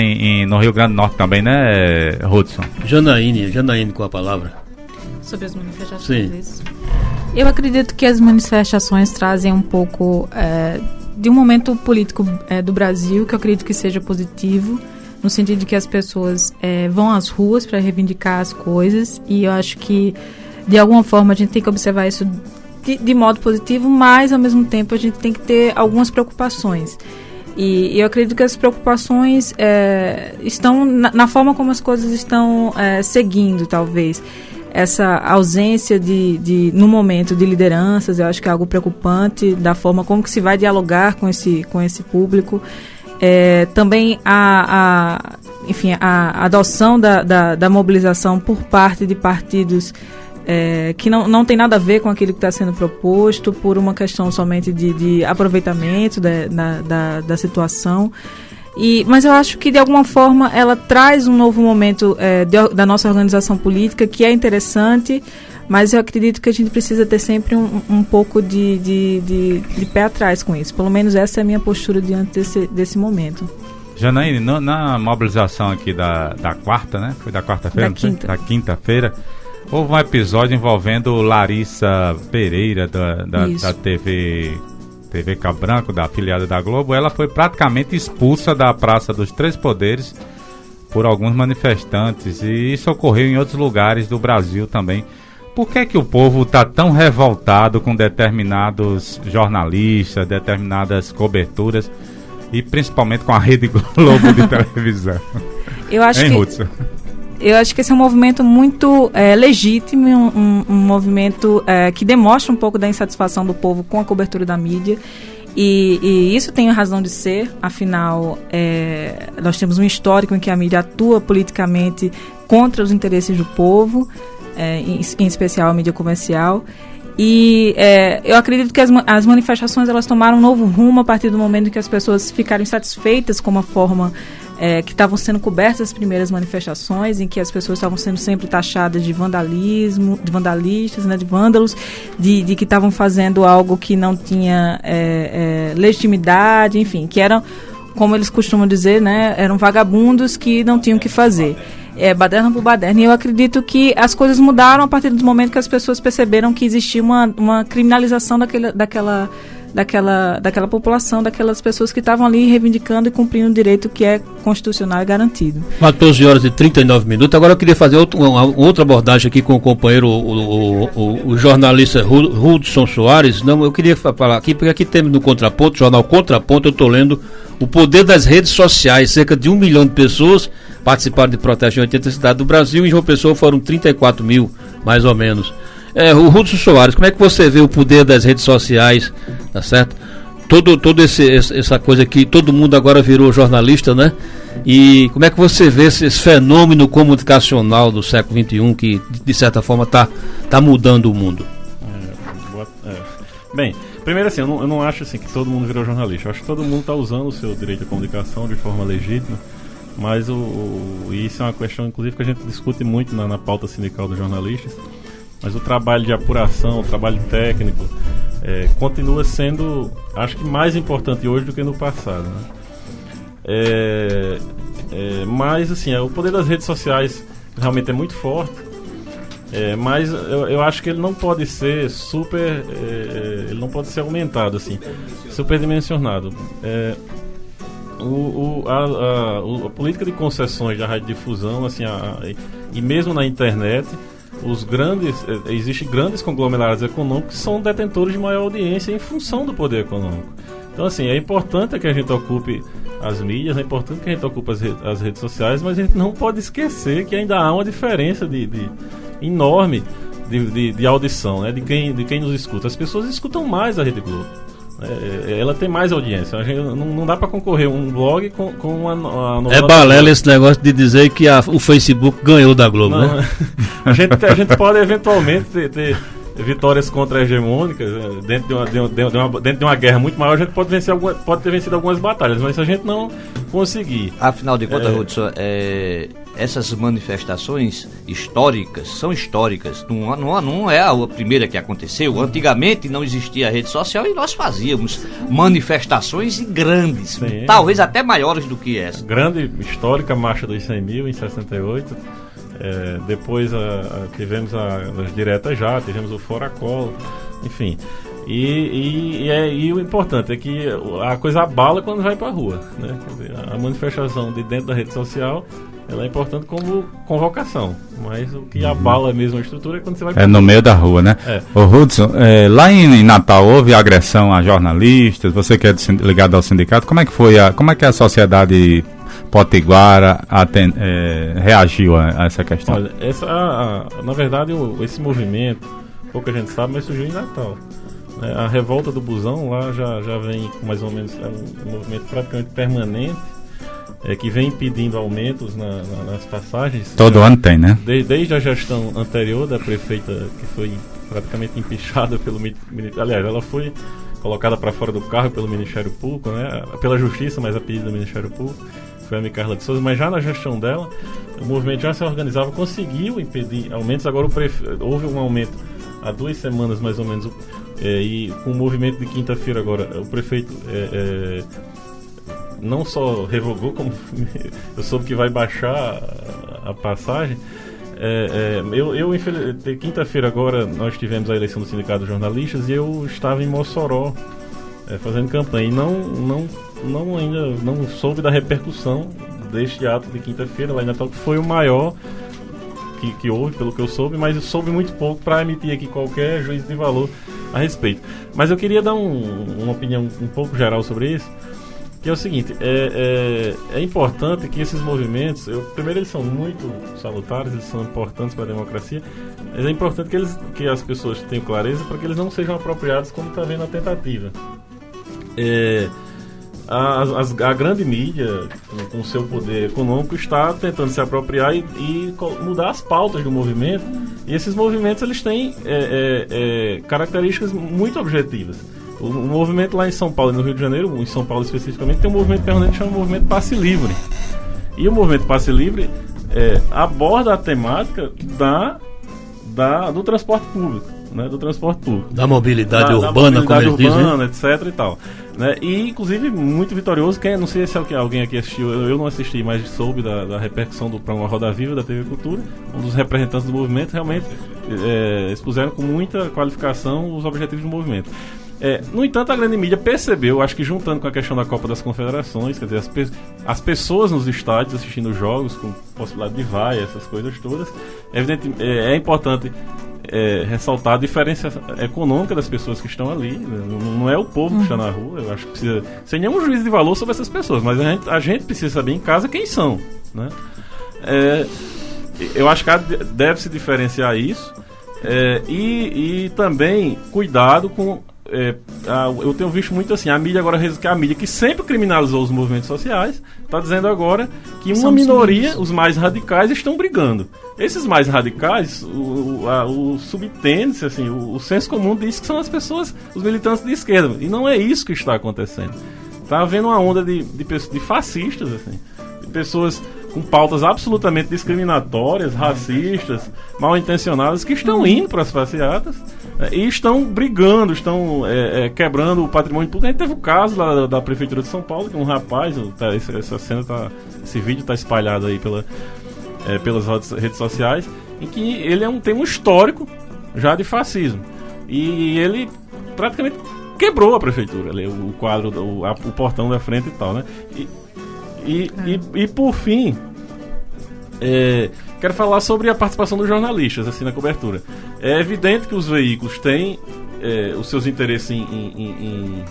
E: no Rio Grande do Norte também, né, Hudson?
C: Janaíne com a palavra.
H: Sobre as manifestações.
C: Sim.
H: Isso. Eu acredito que as manifestações trazem um pouco de um momento político do Brasil, que eu acredito que seja positivo, no sentido de que as pessoas vão às ruas para reivindicar as coisas, e eu acho que, de alguma forma, a gente tem que observar isso de modo positivo, mas, ao mesmo tempo, a gente tem que ter algumas preocupações. E eu acredito que as preocupações estão na forma como as coisas estão seguindo, talvez. Essa ausência no momento, de lideranças, eu acho que é algo preocupante, da forma como que se vai dialogar com esse público. Também a adoção da mobilização por parte de partidos que não tem nada a ver com aquilo que está sendo proposto, por uma questão somente de aproveitamento da situação. Mas eu acho que, de alguma forma, ela traz um novo momento da nossa organização política, que é interessante, mas eu acredito que a gente precisa ter sempre um pouco de pé atrás com isso. Pelo menos essa é a minha postura diante desse momento.
E: Janaíne, na mobilização aqui da quarta, né? Foi da quarta-feira? Da quinta-feira. Houve um episódio envolvendo Larissa Pereira, da TV Cabranco, da afiliada da Globo. Ela foi praticamente expulsa da Praça dos Três Poderes por alguns manifestantes. E isso ocorreu em outros lugares do Brasil também. Por que o povo está tão revoltado com determinados jornalistas, determinadas coberturas, e principalmente com a Rede Globo de televisão?
H: Eu acho que esse é um movimento muito legítimo, um movimento que demonstra um pouco da insatisfação do povo com a cobertura da mídia, e isso tem a razão de ser. Afinal, nós temos um histórico em que a mídia atua politicamente contra os interesses do povo, em especial a mídia comercial. E eu acredito que as manifestações elas tomaram um novo rumo a partir do momento em que as pessoas ficaram insatisfeitas com a forma que estavam sendo cobertas as primeiras manifestações, em que as pessoas estavam sendo sempre taxadas de vandalismo, de vandalistas, né, de vândalos, de que estavam fazendo algo que não tinha legitimidade, enfim, que eram, como eles costumam dizer, né, eram vagabundos que não tinham o que fazer. Baderna por baderna. E eu acredito que as coisas mudaram a partir do momento que as pessoas perceberam que existia uma criminalização daquela população, daquelas pessoas que estavam ali reivindicando e cumprindo o direito que é constitucional e garantido.
C: 14 horas e 39 minutos. Agora eu queria fazer outra abordagem aqui com o companheiro, o jornalista Hudson Soares. Não, eu queria falar aqui, porque aqui temos no Contraponto, jornal Contraponto, eu estou lendo o poder das redes sociais. Cerca de 1 milhão de pessoas participaram de protestos em 80 cidades do Brasil, e em João Pessoa foram 34 mil, mais ou menos. O Hudson Soares, como é que você vê o poder das redes sociais, tá certo? Toda essa coisa que todo mundo agora virou jornalista, né? E como é que você vê esse fenômeno comunicacional do século XXI que, de certa forma, tá mudando o mundo?
I: Bem, primeiro assim, eu não acho assim, que todo mundo virou jornalista. Eu acho que todo mundo está usando o seu direito à comunicação de forma legítima, mas isso é uma questão, inclusive, que a gente discute muito na pauta sindical dos jornalistas. Mas o trabalho de apuração, o trabalho técnico, continua sendo, acho que, mais importante hoje do que no passado, né? Mas, assim, o poder das redes sociais realmente é muito forte, mas eu acho que ele não pode ser ele não pode ser aumentado, assim, superdimensionado. A política de concessões da radiodifusão, assim, e mesmo na internet, existem grandes conglomerados econômicos que são detentores de maior audiência em função do poder econômico. Então, assim, é importante que a gente ocupe as mídias, é importante que a gente ocupe as redes sociais, mas a gente não pode esquecer que ainda há uma diferença enorme de audição, né, de quem nos escuta. As pessoas escutam mais a Rede Globo. Ela tem mais audiência. A gente não dá para concorrer um blog com uma novela.
C: Balela esse negócio de dizer que o Facebook ganhou da Globo,
I: não, né? A gente pode eventualmente ter vitórias contra-hegemônicas, dentro de uma guerra muito maior. A gente pode ter vencido algumas batalhas, mas se a gente não conseguir.
D: Afinal de contas, Hudson, essas manifestações históricas são históricas. Não é a primeira que aconteceu. Antigamente não existia rede social e nós fazíamos manifestações grandes, sim, talvez até maiores do que essa.
I: Grande, histórica Marcha dos 100 mil em 68. Depois tivemos as diretas já, tivemos o Fora Colo, enfim. E o importante é que a coisa abala quando vai para a rua, né? Quer dizer, a manifestação de dentro da rede social, ela é importante como convocação, mas o que abala mesmo a estrutura é quando você vai para
E: no meio da rua, né? Ô Hudson, lá em Natal houve agressão a jornalistas, você que é ligado ao sindicato, como é que a sociedade potiguara reagiu a essa questão?
I: Olha, na verdade, esse movimento, pouca gente sabe, mas surgiu em Natal. A revolta do busão lá já vem mais ou menos, um movimento praticamente permanente, que vem impedindo aumentos nas passagens.
E: Todo ano tem, né?
I: Desde a gestão anterior da prefeita, que foi praticamente empichada pelo militar. Aliás, ela foi colocada para fora do carro pelo Ministério Público, né? Pela Justiça, mas a pedido do Ministério Público, foi a Micaela de Souza, mas já na gestão dela, o movimento já se organizava, conseguiu impedir aumentos. Agora houve um aumento há 2 semanas mais ou menos, e com o movimento de quinta-feira agora, o prefeito não só revogou, como eu soube que vai baixar a passagem. Quinta-feira agora nós tivemos a eleição do Sindicato dos Jornalistas e eu estava em Mossoró fazendo campanha e ainda não soube da repercussão deste ato de quinta-feira lá em Natal, que foi o maior que houve, pelo que eu soube, mas eu soube muito pouco para emitir aqui qualquer juízo de valor a respeito. Mas eu queria dar uma opinião um pouco geral sobre isso, que é o seguinte: é importante que esses movimentos, primeiro, eles são muito salutares, eles são importantes para a democracia, mas é importante que as pessoas tenham clareza para que eles não sejam apropriados como está vendo a tentativa. A grande mídia, com seu poder econômico, está tentando se apropriar e mudar as pautas do movimento, e esses movimentos eles têm características muito objetivas. O movimento lá em São Paulo e no Rio de Janeiro, em São Paulo especificamente, tem um movimento permanente que chama Movimento Passe Livre. E o Movimento Passe Livre aborda a temática do transporte público, né? Do transporte público.
C: Da mobilidade urbana, como eles dizem,
I: etc e tal. Né? E, inclusive, muito vitorioso. Não sei se alguém aqui assistiu, eu não assisti, mas soube da repercussão do programa Roda Viva da TV Cultura. Um dos representantes do movimento realmente expuseram com muita qualificação os objetivos do movimento. No entanto, a grande mídia percebeu, acho que juntando com a questão da Copa das Confederações, quer dizer, as pessoas nos estádios assistindo jogos com possibilidade de vaia, essas coisas todas, é importante ressaltar a diferença econômica das pessoas que estão ali, né? Não é o povo que está na rua. Eu acho que precisa, sem nenhum juízo de valor sobre essas pessoas, mas a gente precisa saber em casa quem são, né? Eu acho que deve se diferenciar isso, e também cuidado com eu tenho visto muito assim, a mídia que sempre criminalizou os movimentos sociais, está dizendo agora que uma minoria, os mais radicais, estão brigando. Esses mais radicais, o subtende-se, assim, o senso comum diz que são as pessoas, os militantes de esquerda, e não é isso que está acontecendo. Está havendo uma onda de fascistas, assim, de pessoas com pautas absolutamente discriminatórias, racistas, mal intencionadas, que estão indo para as passeatas e estão brigando, estão quebrando o patrimônio público. A gente teve o caso lá da Prefeitura de São Paulo, que um rapaz, esse vídeo está espalhado aí pelas redes sociais, em que ele tem um histórico já de fascismo. E ele praticamente quebrou a prefeitura, o quadro, o portão da frente e tal, né? E por fim, quero falar sobre a participação dos jornalistas assim, na cobertura. É evidente que os veículos têm os seus interesses em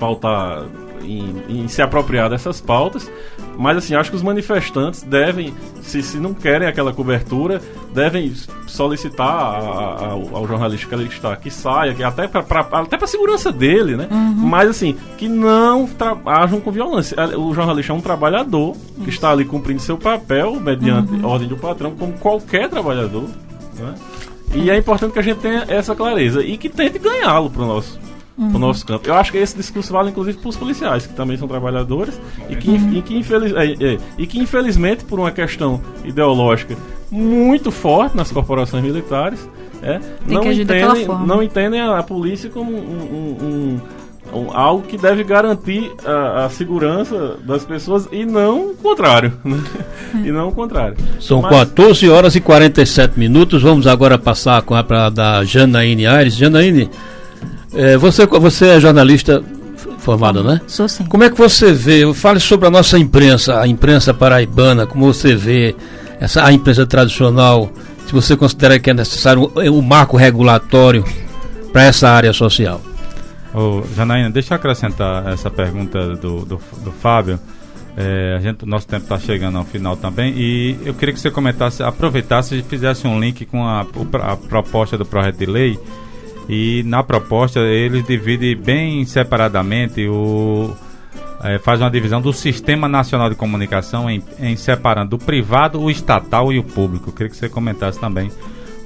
I: pautar, em se apropriar dessas pautas, mas assim, acho que os manifestantes devem, se não querem aquela cobertura, devem solicitar ao jornalista que ali está, que saia, que até para a segurança dele, né? Mas assim, que não ajam com violência. O jornalista é um trabalhador que está ali cumprindo seu papel mediante ordem do patrão, como qualquer trabalhador, né? E é importante que a gente tenha essa clareza e que tente ganhá-lo para o nosso campo. Eu acho que esse discurso vale inclusive para os policiais, que também são trabalhadores e que infelizmente, por uma questão ideológica muito forte nas corporações militares, não entendem a polícia como algo que deve garantir a segurança das pessoas e não o contrário, né? E não o contrário.
C: São 14 horas e 47 minutos. Vamos agora passar para da Janaíne Aires. Janaíne, você é jornalista formada, né?
H: Sou, sim.
C: Como é que você vê? Fale sobre a nossa imprensa, a imprensa paraibana, como você vê a imprensa tradicional, se você considera que é necessário um marco regulatório para essa área social.
E: Janaína, deixa eu acrescentar essa pergunta do Fábio. Nosso tempo está chegando ao final também, e eu queria que você aproveitasse e fizesse um link com a proposta do projeto de lei. E na proposta eles dividem bem separadamente, faz uma divisão do Sistema Nacional de Comunicação em separando o privado, o estatal e o público. Eu queria que você comentasse também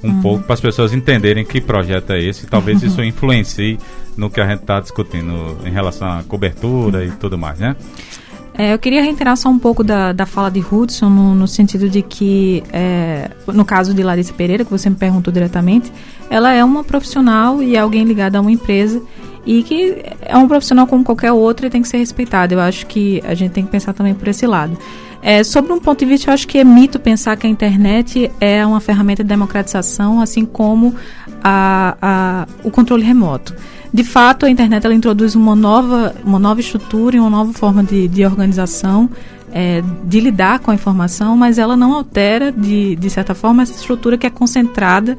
E: um pouco para as pessoas entenderem que projeto é esse, e talvez isso influencie no que a gente está discutindo em relação à cobertura e tudo mais, né?
H: Eu queria reiterar só um pouco da fala de Hudson, no sentido de que, no caso de Larissa Pereira, que você me perguntou diretamente, ela é uma profissional e é alguém ligado a uma empresa e que é um profissional como qualquer outro e tem que ser respeitada. Eu acho que a gente tem que pensar também por esse lado. Sobre um ponto de vista, eu acho que é mito pensar que a internet é uma ferramenta de democratização, assim como o controle remoto. De fato, a internet ela introduz uma nova estrutura e uma nova forma de organização, de lidar com a informação, mas ela não altera, de certa forma, essa estrutura que é concentrada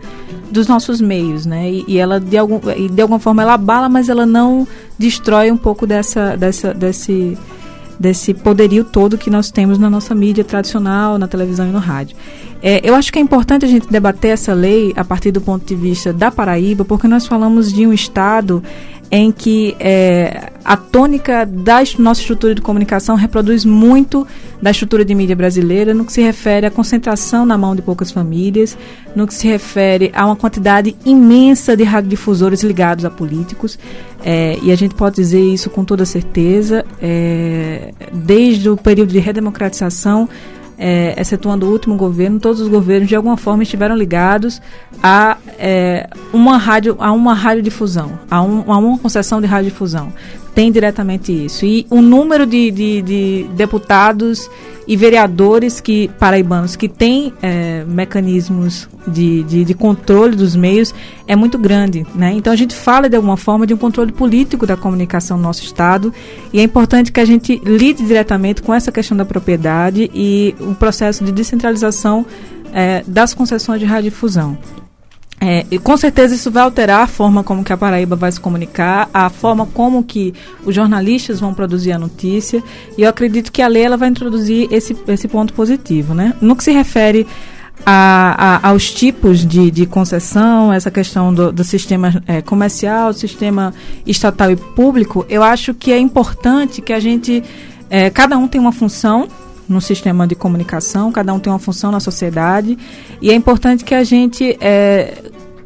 H: dos nossos meios, né? E ela, de alguma forma, ela abala, mas ela não destrói um pouco desse poderio todo que nós temos na nossa mídia tradicional, na televisão e no rádio. Eu acho que é importante a gente debater essa lei a partir do ponto de vista da Paraíba, porque nós falamos de um estado em que a tônica da nossa estrutura de comunicação reproduz muito da estrutura de mídia brasileira no que se refere à concentração na mão de poucas famílias, no que se refere a uma quantidade imensa de radiodifusores ligados a políticos, e a gente pode dizer isso com toda certeza, desde o período de redemocratização, excetuando o último governo, todos os governos de alguma forma estiveram ligados a uma radiodifusão, a uma concessão de radiodifusão. Tem diretamente isso. E o número de deputados e vereadores paraibanos que têm mecanismos de controle dos meios é muito grande, né? Então a gente fala de alguma forma de um controle político da comunicação no nosso estado, e é importante que a gente lide diretamente com essa questão da propriedade e o processo de descentralização das concessões de radiodifusão. E com certeza isso vai alterar a forma como que a Paraíba vai se comunicar, a forma como que os jornalistas vão produzir a notícia, e eu acredito que a lei ela vai introduzir esse ponto positivo, né? No que se refere aos tipos de concessão, essa questão do sistema comercial, sistema estatal e público, eu acho que é importante que a gente, cada um tem uma função no sistema de comunicação, cada um tem uma função na sociedade, e é importante que a gente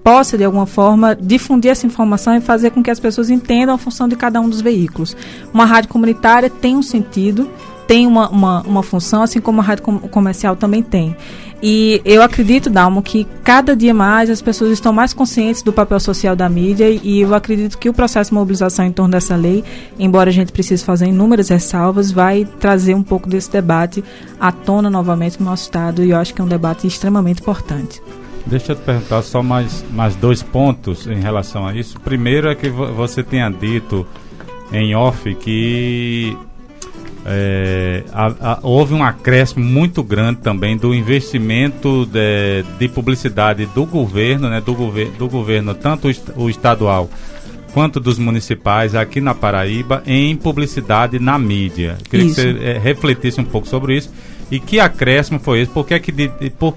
H: possa, de alguma forma, difundir essa informação e fazer com que as pessoas entendam a função de cada um dos veículos. Uma rádio comunitária tem um sentido, tem uma função, assim como a rádio comercial também tem. E eu acredito, Dalmo, que cada dia mais as pessoas estão mais conscientes do papel social da mídia, e eu acredito que o processo de mobilização em torno dessa lei, embora a gente precise fazer inúmeras ressalvas, vai trazer um pouco desse debate à tona novamente no nosso estado, e eu acho que é um debate extremamente importante.
E: Deixa eu te perguntar só mais 2 pontos em relação a isso. Primeiro é que você tenha dito em off que houve um acréscimo muito grande também do investimento de publicidade do governo, né, do governo tanto o estadual quanto dos municipais aqui na Paraíba em publicidade na mídia. Queria que você refletisse um pouco sobre isso, e que acréscimo foi esse, por que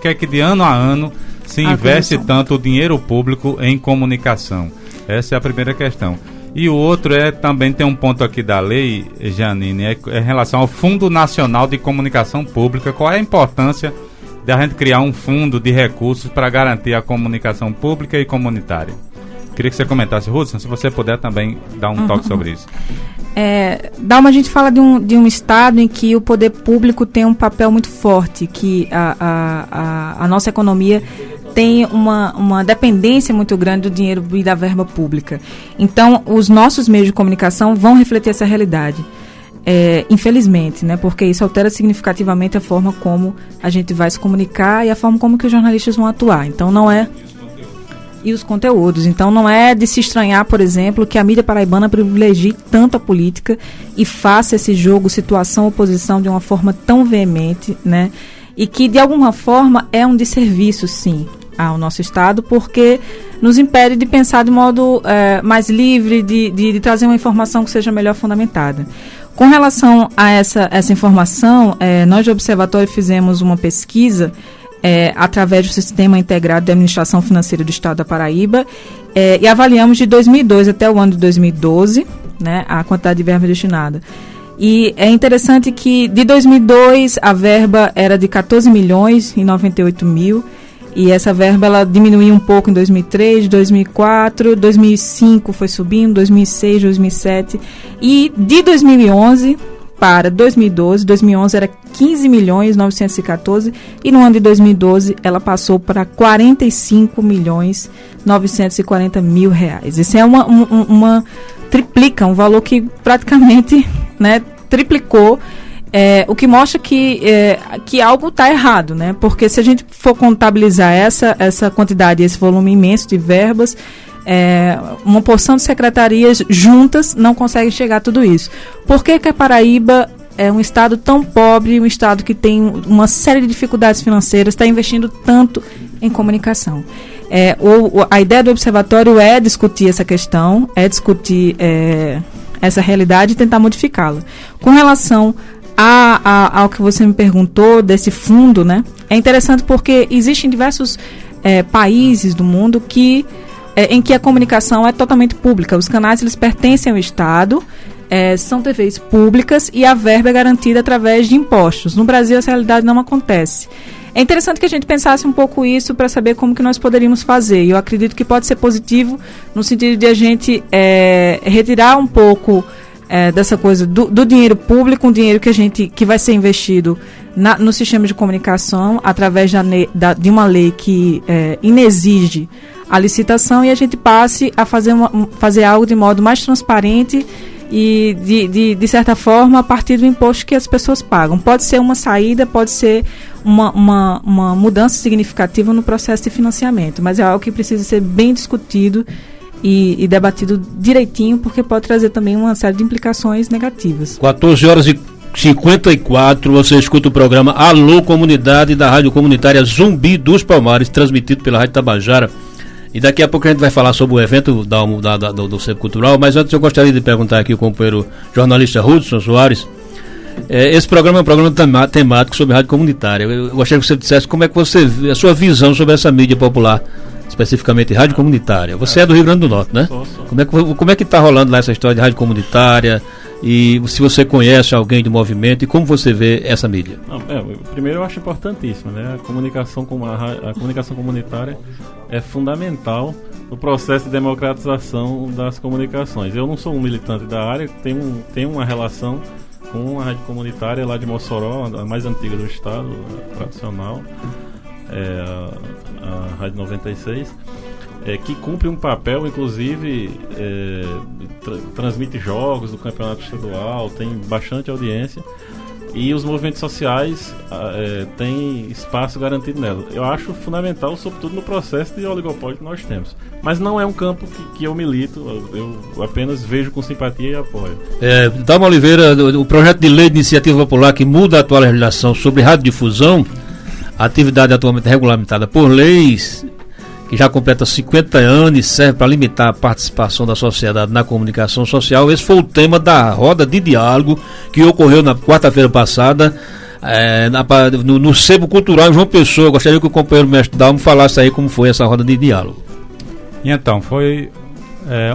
E: é que de ano a ano se investe tanto o dinheiro público em comunicação? Essa é a primeira questão. E o outro também tem um ponto aqui da lei, Janine, em relação ao Fundo Nacional de Comunicação Pública. Qual é a importância de a gente criar um fundo de recursos para garantir a comunicação pública e comunitária? Queria que você comentasse, Hudson, se você puder também dar um toque sobre isso.
H: Dalma, a gente fala de um estado em que o poder público tem um papel muito forte, que a nossa economia tem uma dependência muito grande do dinheiro e da verba pública. Então, os nossos meios de comunicação vão refletir essa realidade. Infelizmente, né, porque isso altera significativamente a forma como a gente vai se comunicar e a forma como que os jornalistas vão atuar. Então, e os conteúdos. Então, não é de se estranhar, por exemplo, que a mídia paraibana privilegie tanto a política e faça esse jogo situação-oposição de uma forma tão veemente, né? E que, de alguma forma, é um desserviço, sim, ao nosso Estado, porque nos impede de pensar de modo mais livre, de trazer uma informação que seja melhor fundamentada. Com relação a essa informação, nós do Observatório fizemos uma pesquisa através do Sistema Integrado de Administração Financeira do Estado da Paraíba, e avaliamos de 2002 até o ano de 2012, né, a quantidade de verba destinada. E é interessante que de 2002 a verba era de 14 milhões e 98 mil, E essa verba ela diminuiu um pouco em 2003, 2004, 2005 foi subindo, 2006, 2007. E de 2011 para 2012, 2011 era 15.914 e no ano de 2012 ela passou para 45.940.000 reais. Isso é uma triplica, um valor que praticamente, né, triplicou. O que mostra que algo está errado, né? Porque se a gente for contabilizar essa quantidade, esse volume imenso de verbas, uma porção de secretarias juntas não consegue chegar a tudo isso. Por que a Paraíba é um estado tão pobre, um estado que tem uma série de dificuldades financeiras, está investindo tanto em comunicação? A ideia do observatório é discutir essa questão, é discutir essa realidade e tentar modificá-la. Com relação ao que você me perguntou desse fundo, né? É interessante porque existem diversos países do mundo em que a comunicação é totalmente pública. Os canais eles pertencem ao Estado, são TVs públicas e a verba é garantida através de impostos. No Brasil essa realidade não acontece. É interessante que a gente pensasse um pouco isso para saber como que nós poderíamos fazer. E eu acredito que pode ser positivo no sentido de a gente retirar um pouco dessa coisa do dinheiro público, um dinheiro que vai ser investido no sistema de comunicação através de uma lei que inexige a licitação, e a gente passe a fazer algo de modo mais transparente e de certa forma a partir do imposto que as pessoas pagam. Pode ser uma saída, pode ser uma mudança significativa no processo de financiamento, mas é algo que precisa ser bem discutido e debatido direitinho, porque pode trazer também uma série de implicações negativas.
C: 14h54, você escuta o programa Alô Comunidade da Rádio Comunitária Zumbi dos Palmares, transmitido pela Rádio Tabajara. E daqui a pouco a gente vai falar sobre o evento do Centro Cultural, mas antes eu gostaria de perguntar aqui ao companheiro jornalista Hudson Soares. Esse programa é um programa temático sobre rádio comunitária. Eu gostaria que você dissesse como é que você vê a sua visão sobre essa mídia popular, especificamente rádio comunitária. Você é do Rio Grande do Norte, né?
I: Sou.
C: Como é que está rolando lá essa história de rádio comunitária? E se você conhece alguém do movimento e como você vê essa mídia?
I: Primeiro eu acho importantíssimo, né? A comunicação comunitária é fundamental no processo de democratização das comunicações. Eu não sou um militante da área, tenho uma relação com a rádio comunitária lá de Mossoró, a mais antiga do estado, tradicional, a Rádio 96, que cumpre um papel, inclusive transmite jogos do campeonato estadual, tem bastante audiência, e os movimentos sociais têm espaço garantido nela. Eu acho fundamental, sobretudo no processo de oligopólio que nós temos. Mas não é um campo que eu milito, eu apenas vejo com simpatia e apoio.
C: Dalma Oliveira, o projeto de lei de iniciativa popular que muda a atual legislação sobre radiodifusão, a atividade atualmente regulamentada por leis, que já completa 50 anos e serve para limitar a participação da sociedade na comunicação social. Esse foi o tema da roda de diálogo que ocorreu na quarta-feira passada no Centro Cultural em João Pessoa. Eu gostaria que o companheiro mestre Dalmo falasse aí como foi essa roda de diálogo.
E: Então, foi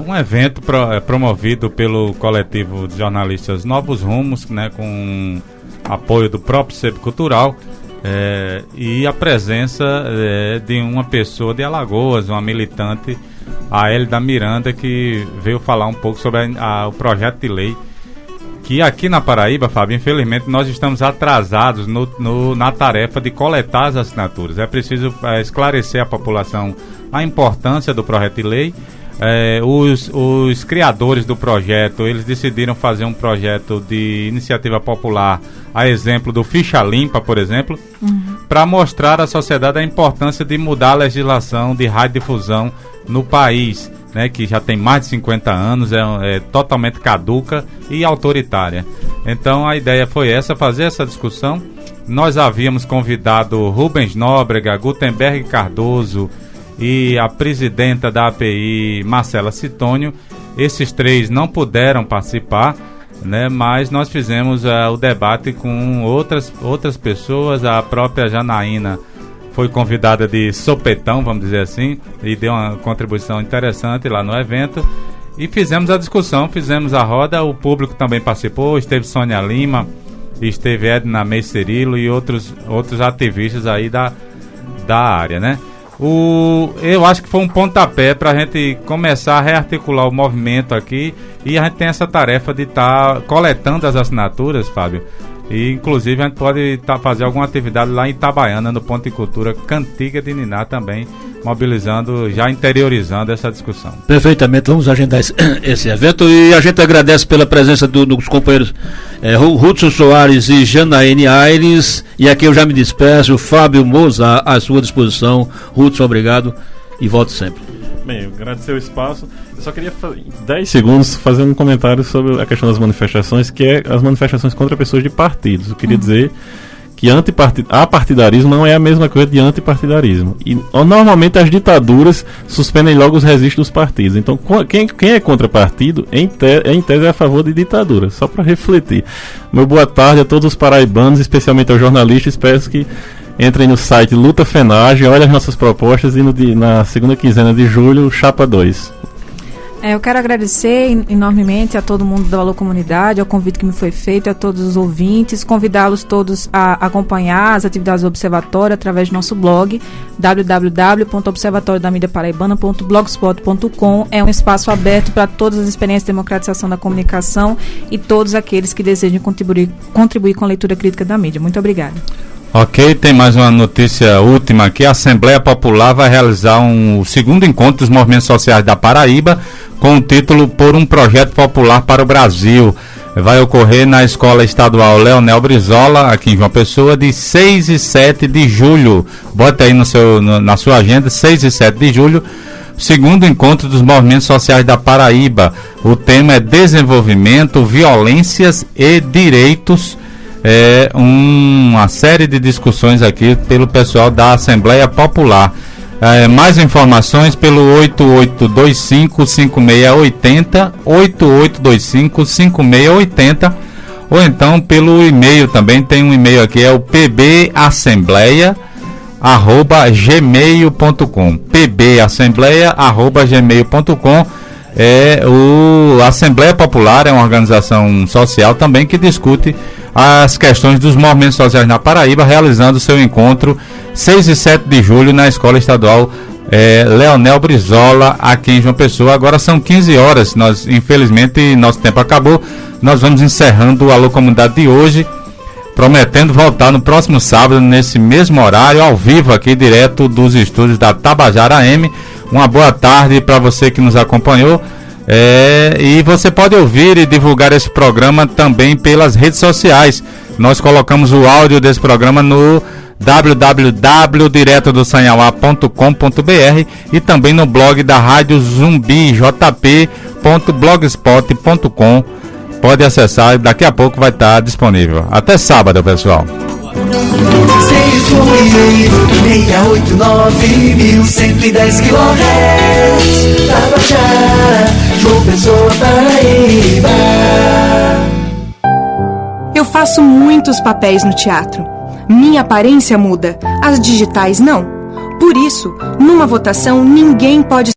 E: um evento promovido pelo coletivo de jornalistas Novos Rumos, né, com apoio do próprio Centro Cultural. E a presença de uma pessoa de Alagoas, uma militante, a Hélida Miranda, que veio falar um pouco sobre o projeto de lei, que aqui na Paraíba, Fábio, infelizmente nós estamos atrasados na tarefa de coletar as assinaturas. É preciso esclarecer à população a importância do projeto de lei. Os criadores do projeto, eles decidiram fazer um projeto de iniciativa popular, a exemplo do Ficha Limpa, por exemplo, para mostrar à sociedade a importância de mudar a legislação de radiodifusão no país, né, que já tem mais de 50 anos, é totalmente caduca e autoritária. Então a ideia foi fazer essa discussão. Nós havíamos convidado Rubens Nóbrega, Gutenberg Cardoso e a presidenta da API, Marcela Citônio. Esses três não puderam participar, né, mas nós fizemos o debate com outras pessoas. A própria Janaína foi convidada de sopetão, vamos dizer assim, e deu uma contribuição interessante lá no evento. E fizemos a discussão, fizemos a roda, o público também participou, esteve Sônia Lima, esteve Edna Meicerilo e outros ativistas aí da da área, né? Eu acho que foi um pontapé para a gente começar a rearticular o movimento aqui, e a gente tem essa tarefa de estar coletando as assinaturas, Fábio, e inclusive a gente pode fazer alguma atividade lá em Itabaiana, no Ponto de Cultura Cantiga de Niná também, mobilizando, já interiorizando essa discussão.
C: Perfeitamente, vamos agendar esse evento, e a gente agradece pela presença dos companheiros Hudson Soares e Janaíne Aires, e aqui eu já me despeço, Fábio Moza à sua disposição. Hudson, obrigado e volto sempre.
I: Bem, eu agradecer o espaço. Eu só queria, em 10 segundos, fazer um comentário sobre a questão das manifestações, que é as manifestações contra pessoas de partidos. Eu queria dizer que apartidarismo não é a mesma coisa de antipartidarismo. E normalmente as ditaduras suspendem logo os registros dos partidos. Então, quem é contra partido, em tese é a favor de ditadura. Só para refletir. Meu boa tarde a todos os paraibanos, especialmente aos jornalistas. Espero que entrem no site Luta Fenage, olhem as nossas propostas, e na segunda quinzena de julho, Chapa 2.
H: Eu quero agradecer enormemente a todo mundo da Alô Comunidade, ao convite que me foi feito, a todos os ouvintes, convidá-los todos a acompanhar as atividades do Observatório através do nosso blog, www.observatoriodamediaparaibana.blogspot.com. É um espaço aberto para todas as experiências de democratização da comunicação e todos aqueles que desejam contribuir com a leitura crítica da mídia. Muito obrigada.
E: Ok, tem mais uma notícia última aqui. A Assembleia Popular vai realizar o segundo encontro dos movimentos sociais da Paraíba, com o título Por um Projeto Popular para o Brasil. Vai ocorrer na Escola Estadual Leonel Brizola, aqui em João Pessoa, de 6 e 7 de julho. Bota aí na sua agenda, 6 e 7 de julho, segundo encontro dos movimentos sociais da Paraíba. O tema é Desenvolvimento, Violências e Direitos. Uma série de discussões aqui pelo pessoal da Assembleia Popular. Mais informações pelo 8825-5680, 8825-5680, ou então pelo e-mail também. Tem um e-mail aqui, é o pbassembleia@gmail.com, pbassembleia@gmail.com. A Assembleia Popular é uma organização social também que discute as questões dos movimentos sociais na Paraíba, realizando seu encontro 6 e 7 de julho na Escola Estadual Leonel Brizola, aqui em João Pessoa. Agora são 15 horas, infelizmente nosso tempo acabou. Nós vamos encerrando o Alô Comunidade de hoje, prometendo voltar no próximo sábado, nesse mesmo horário, ao vivo aqui, direto dos estúdios da Tabajara AM. Uma boa tarde para você que nos acompanhou. E você pode ouvir e divulgar esse programa também pelas redes sociais. Nós colocamos o áudio desse programa no www.diretodosanhauá.com.br e também no blog da Rádio Zumbi, jp.blogspot.com. Pode acessar, daqui a pouco vai estar disponível. Até sábado, pessoal.
J: 689.110 kHz, Tabajara, João Pessoa, Paraíba.
N: Eu faço muitos papéis no teatro. Minha aparência muda, as digitais não. Por isso, numa votação, ninguém pode